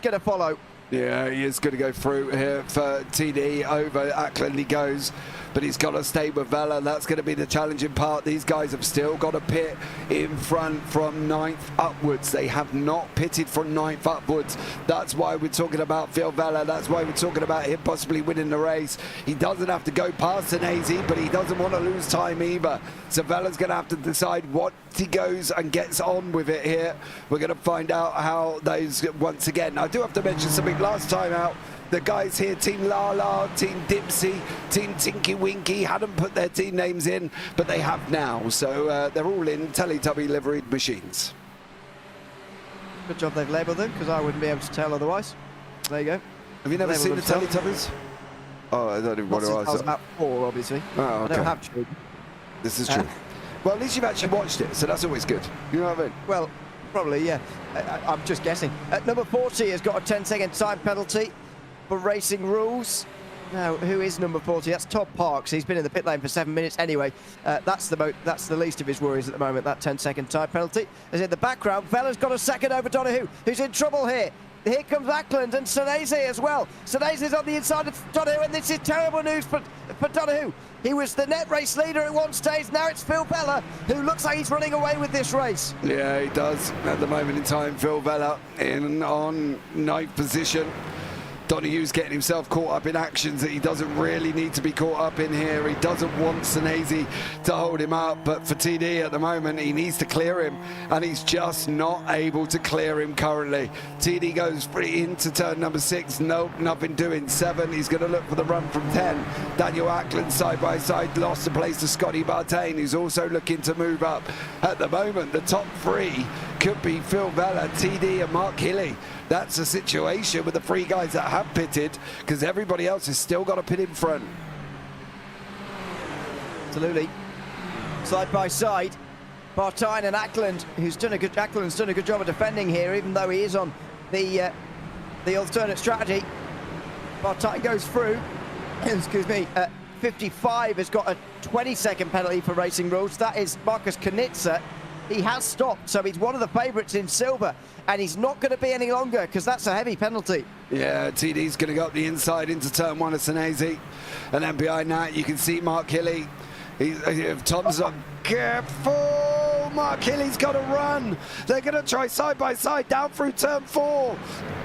going to follow. Yeah, he is going to go through here for TD. Over Ackland he goes, but he's got to stay with Vella. That's going to be the challenging part. These guys have still got to pit in front from 9th upwards. They have not pitted from 9th upwards. That's why we're talking about Phil Vella. That's why we're talking about him possibly winning the race. He doesn't have to go past Senese, but he doesn't want to lose time either. So Vella's going to have to decide what he goes and gets on with it here. We're going to find out how those, once again, I do have to mention something. Last time out, the guys here, Team Lala, Team Dipsy, Team Tinky Winky, hadn't put their team names in, but they have now. So they're all in Teletubby liveried machines. Good job they've labelled them, because I wouldn't be able to tell otherwise. There you go. Have you never seen the Teletubbies? Oh, I don't even want to ask. I was about 4, obviously. Oh, okay. I don't have children. This is true. Well, at least you've actually watched it, so that's always good. You know what I mean? Well, probably, yeah. I'm just guessing. Number 40 has got a 10-second time penalty for racing rules. Now, who is number 40? That's Todd Parks. He's been in the pit lane for 7 minutes anyway. That's the least of his worries at the moment, that 10-second time penalty. As in the background, Vella's got a second over Donahue, who's in trouble here. Here comes Ackland and Senese as well. Senese's on the inside of Donahue, and this is terrible news for Donahue. He was the net race leader at one stage. Now it's Phil Vella, who looks like he's running away with this race. Yeah, he does. At the moment in time, Phil Vella on 9th position. Donahue's getting himself caught up in actions that he doesn't really need to be caught up in here. He doesn't want Senese to hold him up, but for TD at the moment, he needs to clear him, and he's just not able to clear him currently. TD goes into turn number 6. Nope, nothing doing. 7, he's going to look for the run from 10. Daniel Ackland side by side lost the place to Scotty Bartain, who's also looking to move up. At the moment, the top 3 could be Phil Vella, TD and Mark Hilly. That's a situation with the 3 guys that have pitted, because everybody else has still got a pit in front. Absolutely. Side by side, Bartain and Ackland, Ackland's done a good job of defending here, even though he is on the alternate strategy. Bartain goes through. Excuse me. 55 has got a 20-second penalty for racing rules. That is Marcus Knitzer. He has stopped, so he's one of the favourites in silver, and he's not going to be any longer because that's a heavy penalty. Yeah, TD's going to go up the inside into turn 1 of Senese, and then behind that you can see Mark Hilly. Thompson, careful! Mark Hilly's got to run. They're going to try side by side down through turn 4.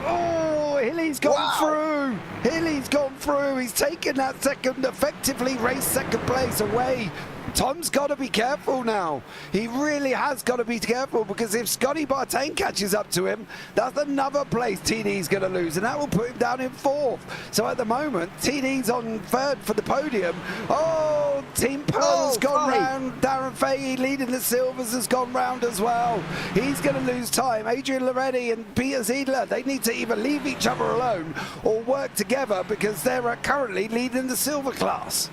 Oh, Hilly's gone through. Hilly's gone through. He's taken that second, effectively raced second place away. Tom's got to be careful now. He really has got to be careful, because if Scotty Bartain catches up to him, that's another place TD's going to lose, and that will put him down in 4th. So at the moment, TD's on 3rd for the podium. Oh, Team Pearl's gone round. Darren Fahey leading the silvers has gone round as well. He's going to lose time. Adrian Loretti and Peter Ziedler, they need to either leave each other alone or work together, because they're currently leading the silver class.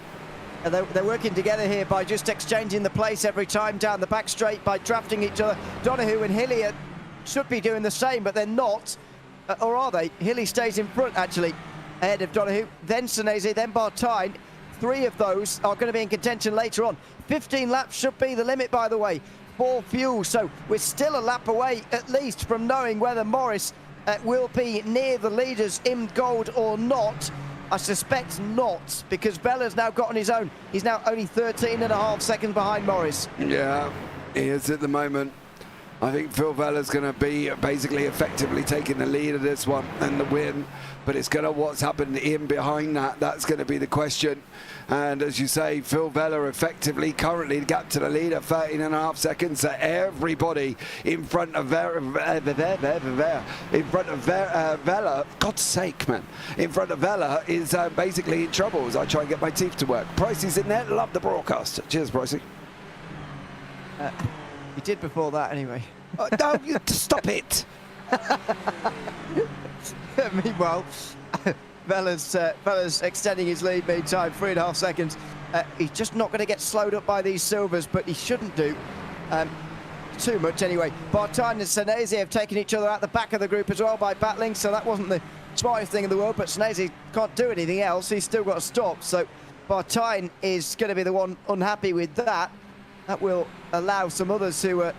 They're working together here by just exchanging the place every time down the back straight, by drafting each other. Donahue and Hilly should be doing the same, but they're not. Or are they? Hilly stays in front, actually, ahead of Donahue. Then Senese, then Bartain. 3 of those are going to be in contention later on. 15 laps should be the limit, by the way, for fuel. So we're still a lap away, at least, from knowing whether Morris will be near the leaders in gold or not. I suspect not, because Vella's now got on his own. He's now only 13.5 seconds behind Morris. Yeah, he is at the moment. I think Phil Vella's going to be basically effectively taking the lead of this one and the win, but it's going to what's happened in behind that. That's going to be the question. And as you say, Phil Vella effectively currently the gap to the leader, 13.5 seconds. So everybody in front of Vella, God's sake, man, in front of Vella is basically in trouble as I try and get my teeth to work. Pricey's in there. Love the broadcast. Cheers, Pricey. He did before that, anyway. No, stop it. Meanwhile, Vella's extending his lead meantime, 3.5 seconds. He's just not going to get slowed up by these silvers, but he shouldn't do too much anyway. Bartain and Senese have taken each other out the back of the group as well by battling, so that wasn't the smartest thing in the world, but Senese can't do anything else. He's still got to stop, so Bartain is going to be the one unhappy with that. That will allow some others who are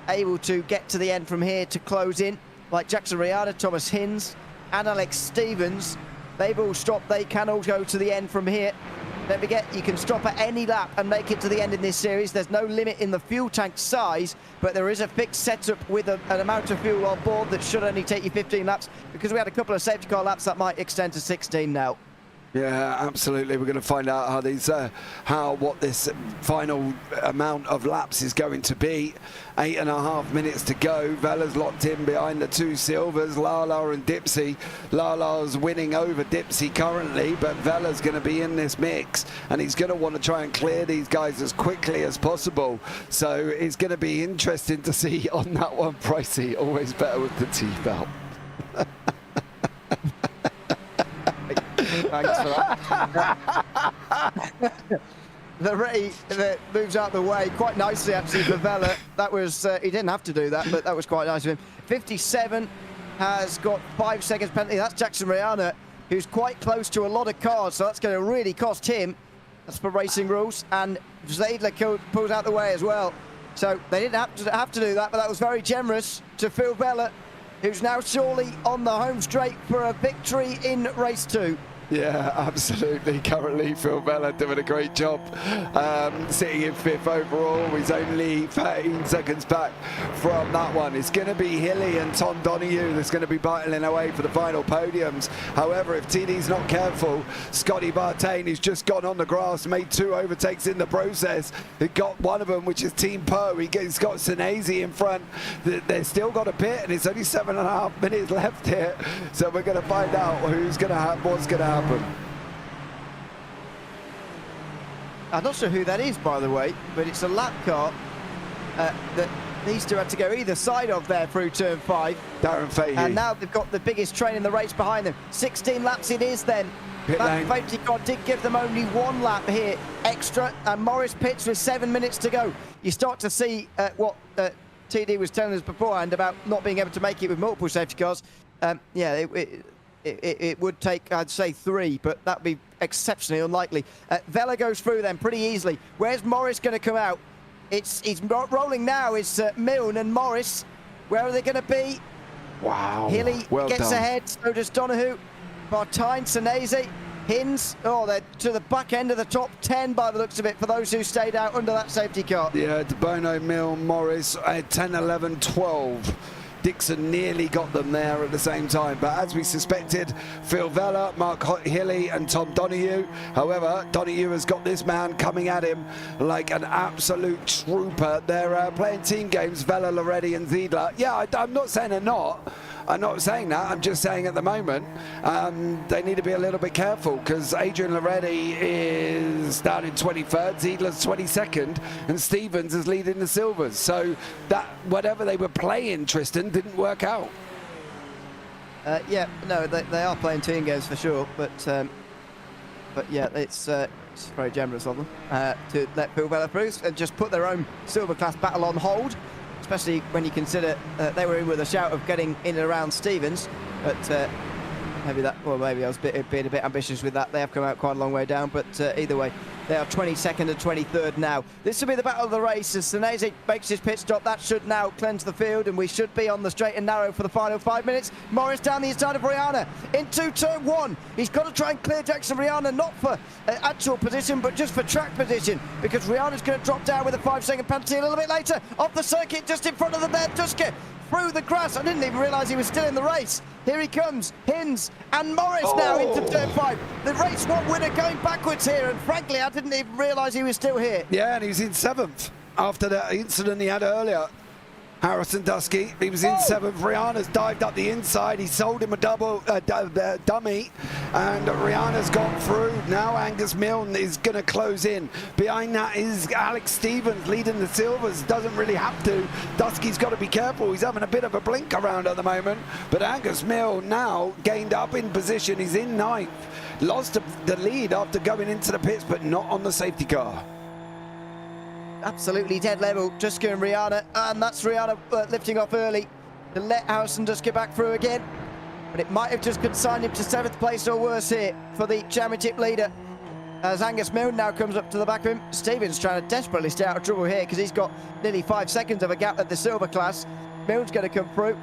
able to get to the end from here to close in, like Jackson Riada, Thomas Hinz and Alex Stevens. They've all stopped. They can all go to the end from here. Don't forget, you can stop at any lap and make it to the end in this series. There's no limit in the fuel tank size, but there is a fixed setup with an amount of fuel on board that should only take you 15 laps, because we had a couple of safety car laps that might extend to 16 now. Yeah, absolutely. We're going to find out how what this final amount of laps is going to be. 8.5 minutes to go. Vella's locked in behind the 2 silvers, Lala and Dipsy. Lala's winning over Dipsy currently, but Vella's going to be in this mix, and he's going to want to try and clear these guys as quickly as possible. So it's going to be interesting to see on that one. Pricey, always better with the T-belt. Thanks for that. Loretti that moves out the way quite nicely, actually, for Vela. That was, he didn't have to do that, but that was quite nice of him. 57 has got 5 seconds penalty. That's Jackson Rihanna, who's quite close to a lot of cars, so that's going to really cost him. That's for racing rules. And Zadler pulls out the way as well. So they didn't have to do that, but that was very generous to Phil Vela, who's now surely on the home straight for a victory in race 2. Yeah, absolutely. Currently, Phil Vela doing a great job, sitting in 5th overall. He's only 13 seconds back from that one. It's going to be Hilly and Tom Donoghue that's going to be battling away for the final podiums. However, if TD's not careful, Scotty Bartain, who's just gone on the grass, made 2 overtakes in the process. He got one of them, which is Team Poe. He's got Senesi in front. They've still got a pit, and it's only 7.5 minutes left here. So we're going to find out who's going to have what's going to happen. I'm not sure who that is, by the way, but it's a lap car that these two had to go either side of there through turn 5. Darren Fahey. And now they've got the biggest train in the race behind them. 16 laps it is then. That safety car did give them only 1 lap here extra, and Morris pits with 7 minutes to go. You start to see what TD was telling us beforehand about not being able to make it with multiple safety cars. Yeah, it would take, I'd say, 3, but that'd be exceptionally unlikely. Vela goes through them pretty easily. Where's Morris going to come out? He's rolling now. It's Milne and Morris. Where are they going to be? Wow. Hilly gets done. ahead. So does Donoghue. Bartain, Senesi, Hinz. Oh, they're to the back end of the top 10 by the looks of it for those who stayed out under that safety car. Yeah, De Bono, Milne, Morris at 10, 11, 12. Dixon nearly got them there at the same time, but as we suspected, Phil Vela, Mark Hilly and Tom Donoghue. However, Donoghue has got this man coming at him like an absolute trooper. They're playing team games, Vela, Loretti and Ziedler. Yeah, I'm not saying they're not. I'm not saying that. I'm just saying at the moment they need to be a little bit careful because Adrian Loretti is down in 23rd, Ziedler's 22nd, and Stevens is leading the silvers. So that whatever they were playing, Tristan, didn't work out. Yeah, no, they are playing team games for sure, but yeah, it's very generous of them to let Phil Vela through and just put their own silver class battle on hold. Especially when you consider they were in with a shout of getting in and around Stevens, but maybe I was being a bit ambitious with that. They have come out quite a long way down, but either way, they are 22nd and 23rd now. This will be the battle of the race as Senesi makes his pit stop. That should now cleanse the field, and we should be on the straight and narrow for the final 5 minutes. Morris down the inside of Rihanna into turn 1. He's got to try and clear Jackson Rihanna, not for actual position, but just for track position, because Rihanna's going to drop down with a 5-second penalty a little bit later. Off the circuit, just in front of them there, Duske through the grass. I didn't even realise he was still in the race. Here he comes, Hinz and Morris now into turn 5. The race 1 winner going backwards here, and frankly, I didn't even realise he was still here. Yeah, and he was in 7th after that incident he had earlier. Harrison Dusky, he was in 7th. Rihanna's dived up the inside. He sold him a dummy, and Rihanna's gone through. Now Angus Milne is going to close in. Behind that is Alex Stevens leading the silvers. Doesn't really have to. Dusky's got to be careful. He's having a bit of a blink around at the moment. But Angus Milne now gained up in position. He's in 9th. Lost the lead after going into the pits, but not on the safety car. Absolutely dead level, Duske and Rihanna, and that's Rihanna lifting off early to let Harrison Duske back through again. But it might have just consigned him to 7th place or worse here for the championship leader. As Angus Milne now comes up to the back of him. Stevens trying to desperately stay out of trouble here because he's got nearly 5 seconds of a gap at the silver class. Milne's going to come through.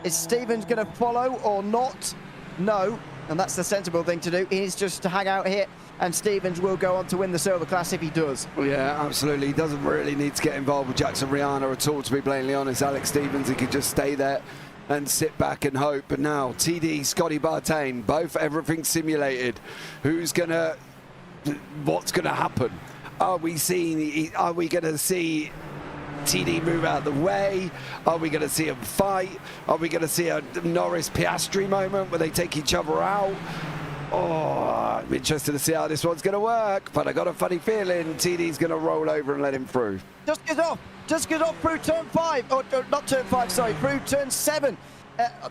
Is Stevens going to follow or not? No, and that's the sensible thing to do. He needs just to hang out here, and Stevens will go on to win the silver class if he does. Well, yeah, absolutely. He doesn't really need to get involved with Jackson Rihanna at all, to be blatantly honest. Alex Stevens, he could just stay there and sit back and hope. But now, TD, Scotty Bartain, both everything simulated. What's going to happen? Are we going to see TD move out of the way? Are we going to see them fight? Are we going to see a Norris-Piastri moment where they take each other out? Oh, I'm interested to see how this one's going to work, but I got a funny feeling TD's going to roll over and let him through. Just get off through turn 5, or not turn 5, sorry, through turn 7,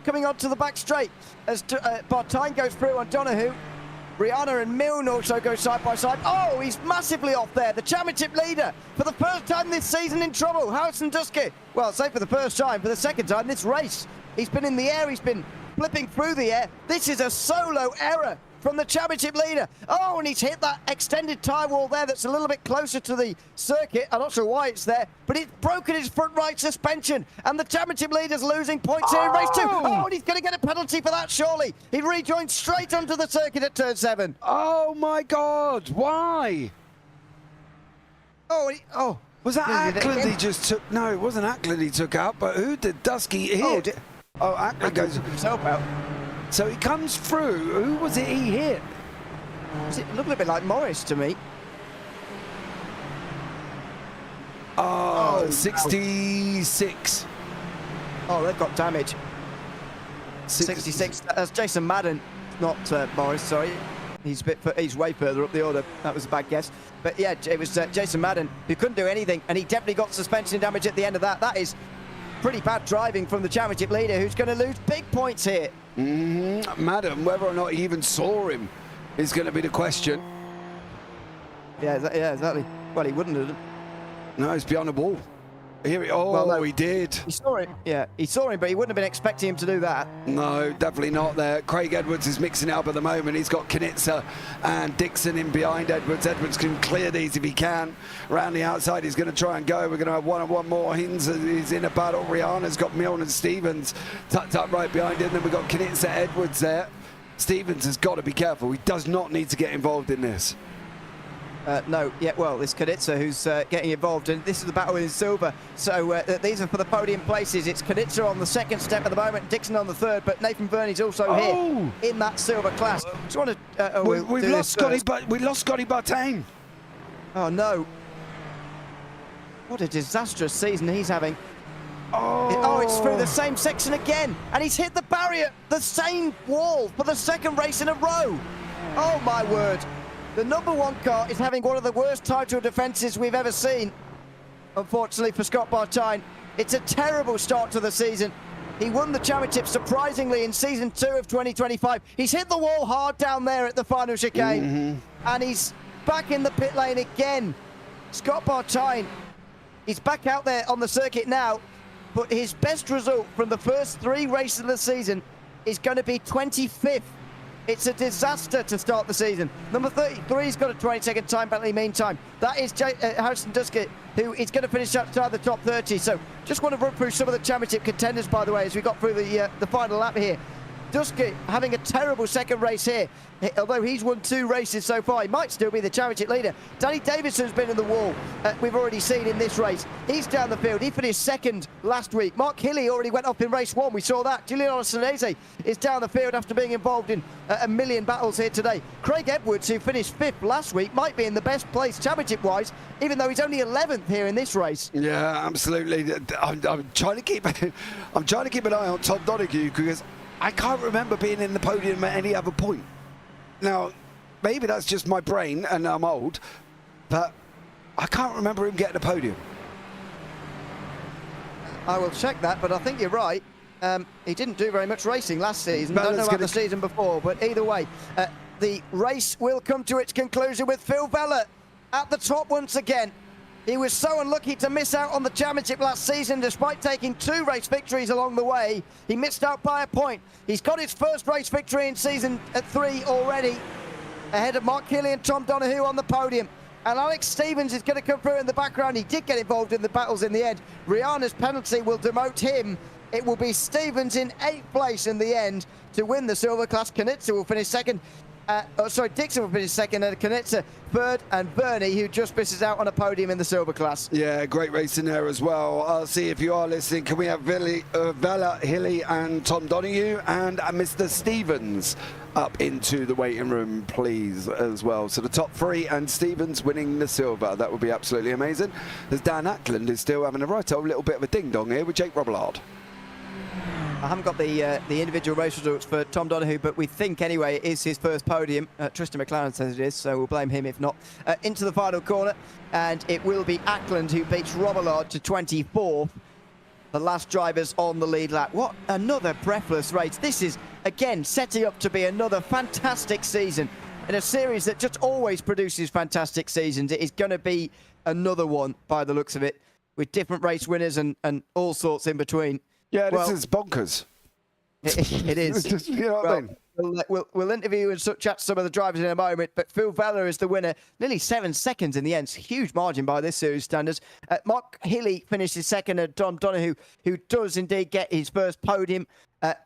coming onto the back straight as Bartain goes through on Donoghue. Rihanna and Milne also go side by side. Oh, he's massively off there. The championship leader for the first time this season in trouble. Harrison Dusky. Well, say for the first time, for the second time this race. He's been in the air. He's been flipping through the air. This is a solo error from the championship leader. Oh, and he's hit that extended tyre wall there that's a little bit closer to the circuit. I'm not sure why it's there, but it's broken his front right suspension. And the championship leader's losing points here in race 2. Oh, and he's going to get a penalty for that, surely. He rejoined straight onto the circuit at turn 7. Oh, my God. Why? Oh, Was that Ackland he just took? No, it wasn't Ackland he took out, but who did Dusky hit? Oh, Ackland goes himself out. So he comes through. Who was it he hit? It looked a bit like Morris to me. Oh, 66. Oh, they've got damage. 66. That's Jason Madden, not Morris, sorry. He's way further up the order. That was a bad guess. But yeah, it was Jason Madden who couldn't do anything, and he definitely got suspension damage at the end of that. That is pretty bad driving from the championship leader, who's going to lose big points here. Madden, whether or not he even saw him is going to be the question. Yeah, exactly. Well, he wouldn't have. No, he's behind the wall. Here he, oh, well, no, he did. He saw him. Yeah, he saw him, but he wouldn't have been expecting him to do that. No, definitely not there. Craig Edwards is mixing it up at the moment. He's got Knitzer and Dixon in behind Edwards. Edwards can clear these if he can. Around the outside, he's going to try and go. We're going to have one more. Hins is in a battle. Rihanna's got Milne and Stevens tucked up right behind him. Then we've got Knitzer, Edwards there. Stevens has got to be careful. He does not need to get involved in this. No, yeah, well, it's Knitzer who's getting involved, and this is the battle in silver. So these are for the podium places. It's Knitzer on the second step at the moment, Dixon on the third, but Nathan Verney's also here in that silver class. Just want to. We lost Scotty Bartain. Oh no! What a disastrous season he's having. Oh, it's through the same section again, and he's hit the barrier, the same wall for the second race in a row. Oh my word! The number 1 car is having one of the worst title defences we've ever seen, unfortunately for Scott Bartain. It's a terrible start to the season. He won the championship surprisingly in season 2 of 2025. He's hit the wall hard down there at the final chicane, and he's back in the pit lane again. Scott Bartain, he's back out there on the circuit now, but his best result from the first 3 races of the season is going to be 25th. It's a disaster to start the season. Number 33's got a 20-second time penalty meantime. That is Harrison Dusky, who is going to finish outside the top 30. So just want to run through some of the championship contenders, by the way, as we got through the final lap here. Dusky having a terrible second race here. Although he's won 2 races so far, he might still be the championship leader. Danny Davidson's been in the wall, we've already seen in this race. He's down the field. He finished second last week. Mark Hilly already went off in race 1. We saw that. Giuliano Sinese is down the field after being involved in a million battles here today. Craig Edwards, who finished 5th last week, might be in the best place championship-wise, even though he's only 11th here in this race. Yeah, absolutely. I'm trying to keep an eye on Tom Donoghue, because I can't remember being in the podium at any other point. Now, maybe that's just my brain and I'm old, but I can't remember him getting a podium. I will check that, but I think you're right. He didn't do very much racing last season. Don't know about the season before, but either way, the race will come to its conclusion with Phil Vella at the top once again. He was so unlucky to miss out on the championship last season, despite taking 2 race victories along the way. He missed out by a point. He's got his first race victory in season 3 already, ahead of Mark Hilly and Tom Donoghue on the podium. And Alex Stevens is going to come through in the background. He did get involved in the battles in the end. Rihanna's penalty will demote him. It will be Stevens in 8th place in the end to win the silver class. Knitzer will finish second. Dixon will finish second, and Knitzer third, and Verney, who just misses out on a podium in the silver class. Yeah, great racing there as well. I'll see if you are listening. Can we have Vella, Hilly and Tom Donoghue and Mr. Stevens up into the waiting room, please, as well. So the top 3 and Stevens winning the silver. That would be absolutely amazing. As Dan Ackland is still having a right old little bit of a ding-dong here with Jake Robillard. I haven't got the individual race results for Tom Donoghue, but we think anyway it is his first podium. Tristan McLaren says it is, so we'll blame him if not. Into the final corner, and it will be Ackland who beats Robillard to 24th. The last drivers on the lead lap. What another breathless race. This is, again, setting up to be another fantastic season. in a series that just always produces fantastic seasons. It is going to be another one by the looks of it, with different race winners and all sorts in between. Yeah, this is bonkers. It is. Just, you know what I mean? We'll interview and chat to some of the drivers in a moment, but Phil Vella is the winner. Nearly 7 seconds in the end. Huge margin by this series standards. Mark Healy finishes second, and Don Donoghue, who does indeed get his first podium.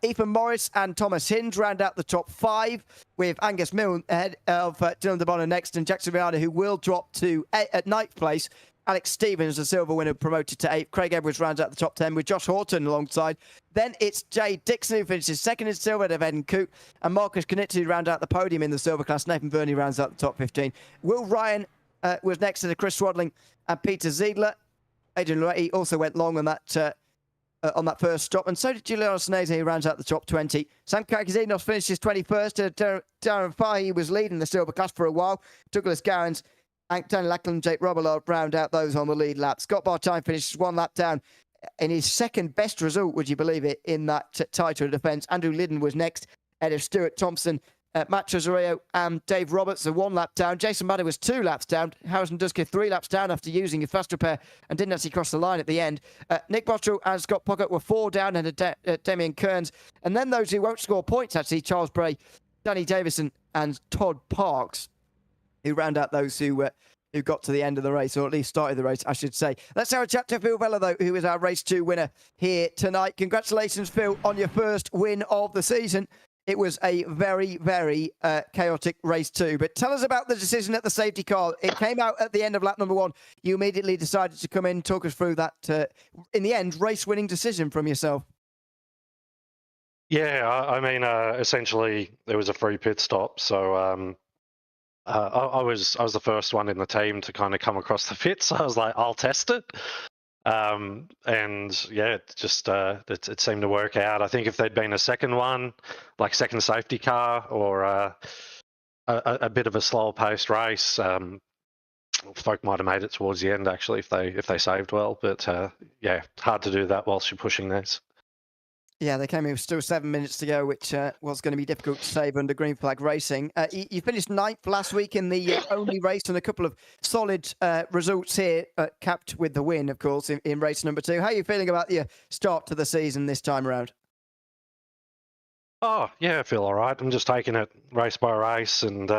Ethan Morris and Thomas Hinds round out the top 5, with Angus Milne ahead of Dylan De Bono next, and Jackson Viana, who will drop to at 9th place. Alex Stevens, the silver winner, promoted to 8th. Craig Edwards rounds out the top 10 with Josh Horton alongside. Then it's Jay Dixon who finishes second in silver of Eden Coote, and Marcus Knitty round out the podium in the silver class. Nathan Verney rounds out the top 15. Will Ryan was next to Chris Swadling and Peter Ziegler. Adrian Loretti also went long on that first stop, and so did Giuliano Sinese, who rounds out the top 20. Sam Kakazinos finishes 21st. Darren Fahey was leading the silver class for a while. Douglas Gowans, Tony Lackland, Jake Robillard round out those on the lead lap. Scott Bartine finishes 1 lap down in his second best result, would you believe it, in that title defence. Andrew Liddon was next, ahead of Stuart Thompson, Matt Tresorio and Dave Roberts are 1 lap down. Jason Madder was 2 laps down. Harrison Dusker 3 laps down after using his fast repair and didn't actually cross the line at the end. Nick Bottrell and Scott Pocket were 4 down, and Damien Kearns. And then those who won't score points, actually, Charles Bray, Danny Davison and Todd Parks, who round out those who got to the end of the race, or at least started the race, I should say. Let's have a chat to Phil Vella, though, who is our Race 2 winner here tonight. Congratulations, Phil, on your first win of the season. It was a very, very chaotic Race 2. But tell us about the decision at the safety car. It came out at the end of lap number 1. You immediately decided to come in, talk us through that, in the end, race-winning decision from yourself. Yeah, I mean, essentially, there was a free pit stop, so I was the first one in the team to kind of come across the pit, so I was like, I'll test it. And yeah, it just it seemed to work out. I think if there'd been a second one, like second safety car, or a bit of a slower paced race, folk might have made it towards the end actually if they saved well. But yeah, hard to do that whilst you're pushing these. Yeah, they came in with still 7 minutes to go, which was going to be difficult to save under green flag racing. You finished 9th last week in the only race, and a couple of solid results here, capped with the win, of course, in race number 2. How are you feeling about the start to the season this time around? Oh yeah, I feel all right. I'm just taking it race by race and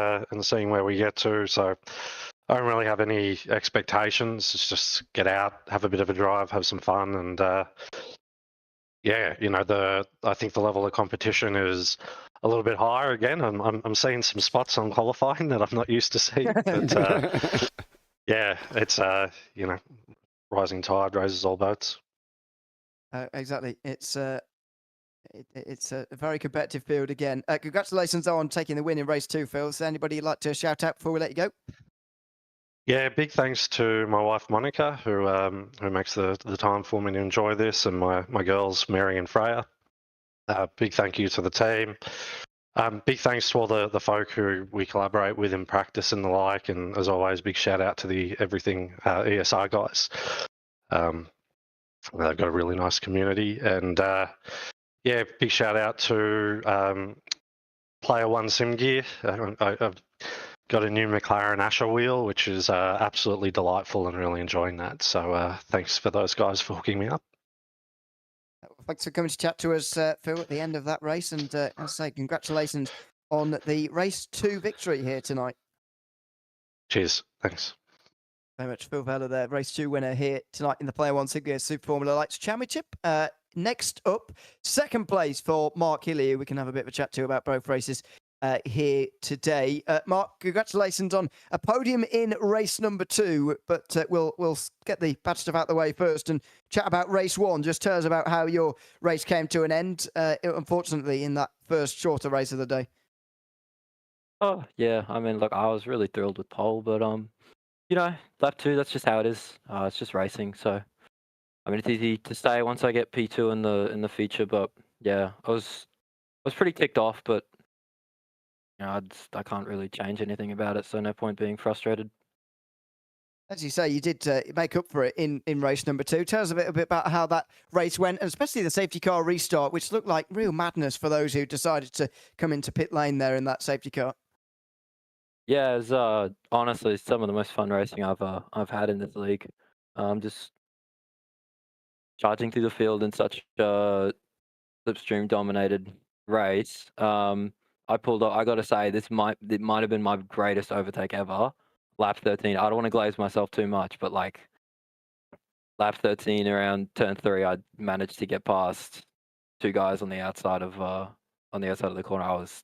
seeing where we get to. So I don't really have any expectations. It's just get out, have a bit of a drive, have some fun, and yeah, you know, I think the level of competition is a little bit higher again. I'm seeing some spots on qualifying that I'm not used to seeing. But yeah, it's you know, rising tide raises all boats. Exactly. It's a very competitive field again. Congratulations on taking the win in race 2, Phil. Is there anybody you'd like to shout out before we let you go? Yeah, big thanks to my wife Monica, who makes the time for me to enjoy this, and my girls Mary and Freya. Big thank you to the team. Big thanks to all the folk who we collaborate with in practice and the like, and as always, big shout out to the Everything ESR guys. They've got a really nice community, and yeah, big shout out to Player One Sim Gear. I've got a new McLaren Asher wheel, which is absolutely delightful, and really enjoying that. So thanks for those guys for hooking me up. Thanks for coming to chat to us, Phil, at the end of that race. And as I say, congratulations on the race 2 victory here tonight. Cheers. Thanks. Very much, Phil Vella, the race 2 winner here tonight in the Player One Sim Gear Super Formula Lights Championship. Next up, second place for Mark Healy, who we can have a bit of a chat to about both races here today. Mark, congratulations on a podium in race number 2, but we'll get the bad stuff out the way first and chat about race 1. Just tell us about how your race came to an end, unfortunately, in that first shorter race of the day. Oh, yeah. I mean, look, I was really thrilled with pole, but, you know, lap 2, that's just how it is. It's just racing, so, I mean, it's easy to stay once I get P2 in the feature, but, yeah, I was pretty ticked off, but, you know, I can't really change anything about it, so no point being frustrated. As you say, you did make up for it in race number 2. Tell us a bit about how that race went, and especially the safety car restart, which looked like real madness for those who decided to come into pit lane there in that safety car. Yeah, it's honestly some of the most fun racing I've had in this league. Just charging through the field in such a slipstream dominated race. I pulled up. I got to say, it might have been my greatest overtake ever. Lap 13. I don't want to glaze myself too much, but like lap 13 around turn 3, I managed to get past two guys on the outside of the corner. I was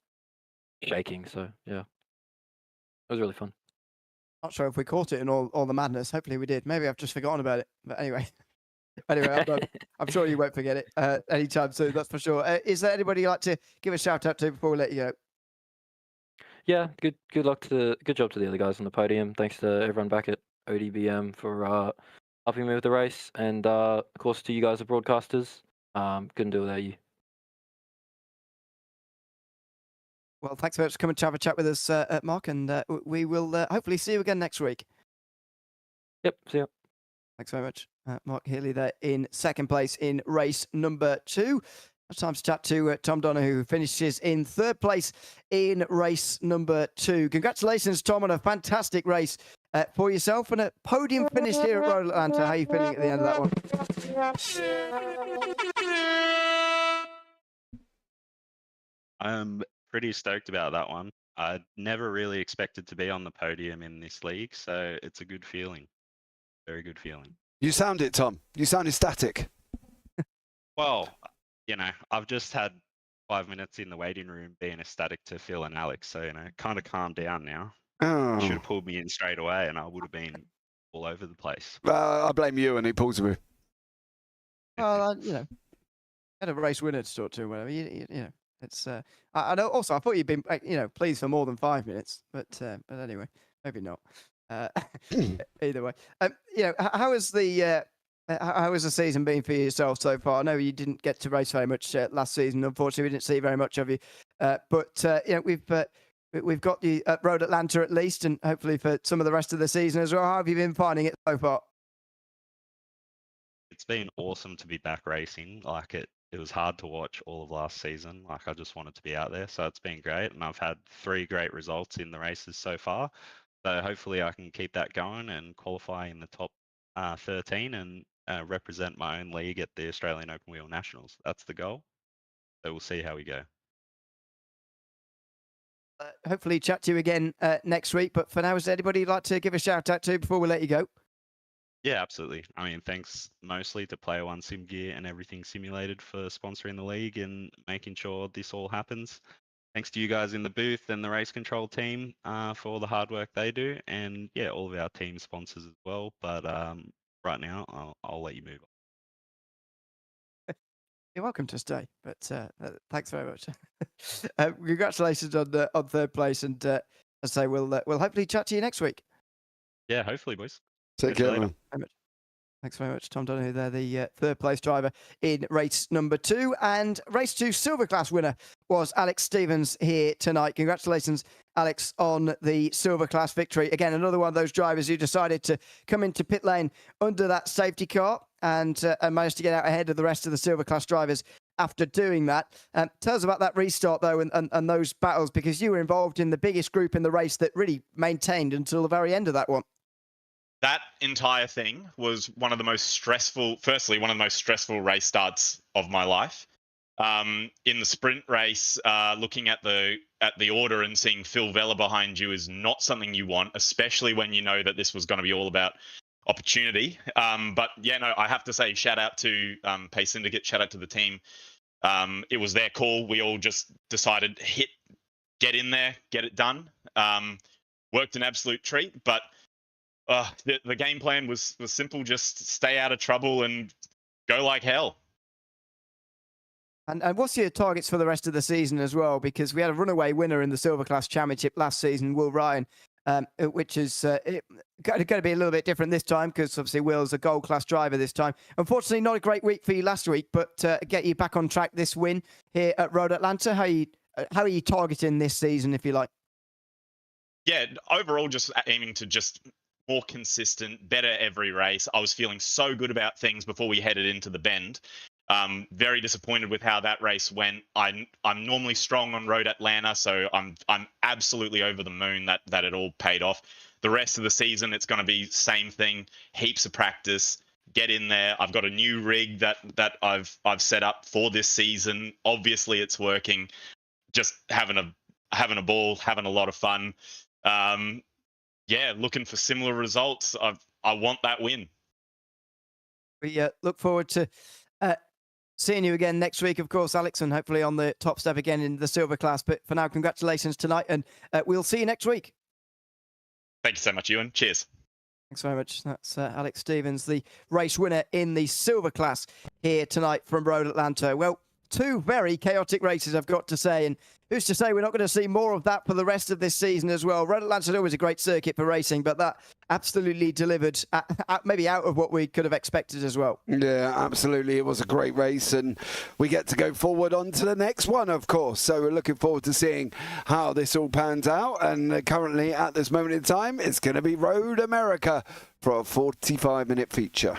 shaking. So yeah, it was really fun. Not sure if we caught it in all the madness. Hopefully we did. Maybe I've just forgotten about it. But anyway, I'm sure you won't forget it anytime soon. That's for sure. Is there anybody you'd like to give a shout out to before we let you go? Yeah, good job to the other guys on the podium. Thanks to everyone back at ODBM for helping me with the race, and of course to you guys, the broadcasters. Couldn't do it without you. Well, thanks very much for coming to have a chat with us, Mark, and we will hopefully see you again next week. Yep, see ya. Thanks very much. Mark Healy there in second place in race number 2. It's time to chat to Tom Donahue, who finishes in third place in race number 2. Congratulations, Tom, on a fantastic race for yourself and a podium finish here at Road Atlanta. How are you feeling at the end of that one? I'm pretty stoked about that one. I never really expected to be on the podium in this league, so it's a good feeling. Very good feeling. You sound it, Tom. You sound ecstatic. Well, I've just had 5 minutes in the waiting room being ecstatic to Phil and Alex, so, kind of calmed down now. Oh. Should have pulled me in straight away and I would have been all over the place. I blame you and he pulls me. Well, had a race winner to talk to, whatever. You know, it's. I know. Also, I thought you'd been, pleased for more than 5 minutes, but anyway, maybe not. Either way, how has the season been for yourself so far? I know you didn't get to race very much last season. Unfortunately, we didn't see very much of you. But we've got you at Road Atlanta at least, and hopefully for some of the rest of the season as well. How have you been finding it so far? It's been awesome to be back racing. Like it was hard to watch all of last season. Like I just wanted to be out there, so it's been great, and I've had 3 great results in the races so far. So hopefully I can keep that going and qualify in the top 13 and represent my own league at the Australian Open Wheel Nationals. That's the goal. So we'll see how we go. Hopefully chat to you again next week. But for now, is there anybody you'd like to give a shout out to before we let you go? Yeah, absolutely. I mean, thanks mostly to Player One Sim Gear and Everything Simulated for sponsoring the league and making sure this all happens. Thanks to you guys in the booth and the race control team for all the hard work they do, and yeah, all of our team sponsors as well. But right now, I'll let you move on. You're welcome to stay, but thanks very much. Congratulations on third place, and as I say, we'll hopefully chat to you next week. Yeah, hopefully, boys. Take care, man. Thanks very much, Tom Donahue there, the third place driver in race number 2. And race 2 silver class winner was Alex Stevens here tonight. Congratulations, Alex, on the silver class victory. Again, another one of those drivers who decided to come into pit lane under that safety car and managed to get out ahead of the rest of the silver class drivers after doing that. Tell us about that restart, though, and those battles, because you were involved in the biggest group in the race that really maintained until the very end of that one. That entire thing was one of the most stressful race starts of my life. In the sprint race, looking at the order and seeing Phil Vella behind you is not something you want, especially when you know that this was going to be all about opportunity. But yeah, no, I have to say, shout out to Pay Syndicate, shout out to the team. It was their call. We all just decided, get in there, get it done. Worked an absolute treat, but the game plan was simple: just stay out of trouble and go like hell. And what's your targets for the rest of the season as well? Because we had a runaway winner in the Silver Class Championship last season, Will Ryan, which is going to be a little bit different this time because obviously Will's a Gold Class driver this time. Unfortunately, not a great week for you last week, but get you back on track this win here at Road Atlanta. How are you targeting this season, if you like? Yeah, overall, just aiming to just more consistent, better every race. I was feeling so good about things before we headed into the bend. Very disappointed with how that race went. I'm normally strong on Road Atlanta, so I'm absolutely over the moon that it all paid off. The rest of the season, it's going to be same thing, heaps of practice. Get in there. I've got a new rig that I've set up for this season. Obviously, it's working. Just having a ball, having a lot of fun. Yeah, looking for similar results. I want that win. We look forward to seeing you again next week, of course, Alex, and hopefully on the top step again in the silver class. But for now, congratulations tonight, and we'll see you next week. Thank you so much, Ewan. Cheers. Thanks very much. That's Alex Stevens, the race winner in the silver class here tonight from Road Atlanta. Well, two very chaotic races, I've got to say, and who's to say we're not going to see more of that for the rest of this season as well. Road Atlanta is always a great circuit for racing, but that absolutely delivered, maybe out of what we could have expected as well. Yeah, absolutely. It was a great race, and we get to go forward on to the next one, of course. So we're looking forward to seeing how this all pans out. And currently, at this moment in time, it's going to be Road America for a 45-minute feature.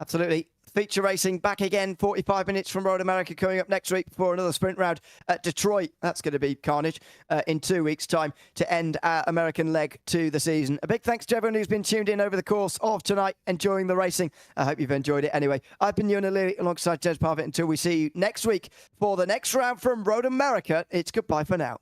Absolutely. Feature racing back again, 45 minutes from Road America coming up next week for another sprint round at Detroit. That's going to be carnage in 2 weeks' time to end our American leg to the season. A big thanks to everyone who's been tuned in over the course of tonight, enjoying the racing. I hope you've enjoyed it anyway. I've been Ewan O'Leary alongside Des Parfitt until we see you next week for the next round from Road America. It's goodbye for now.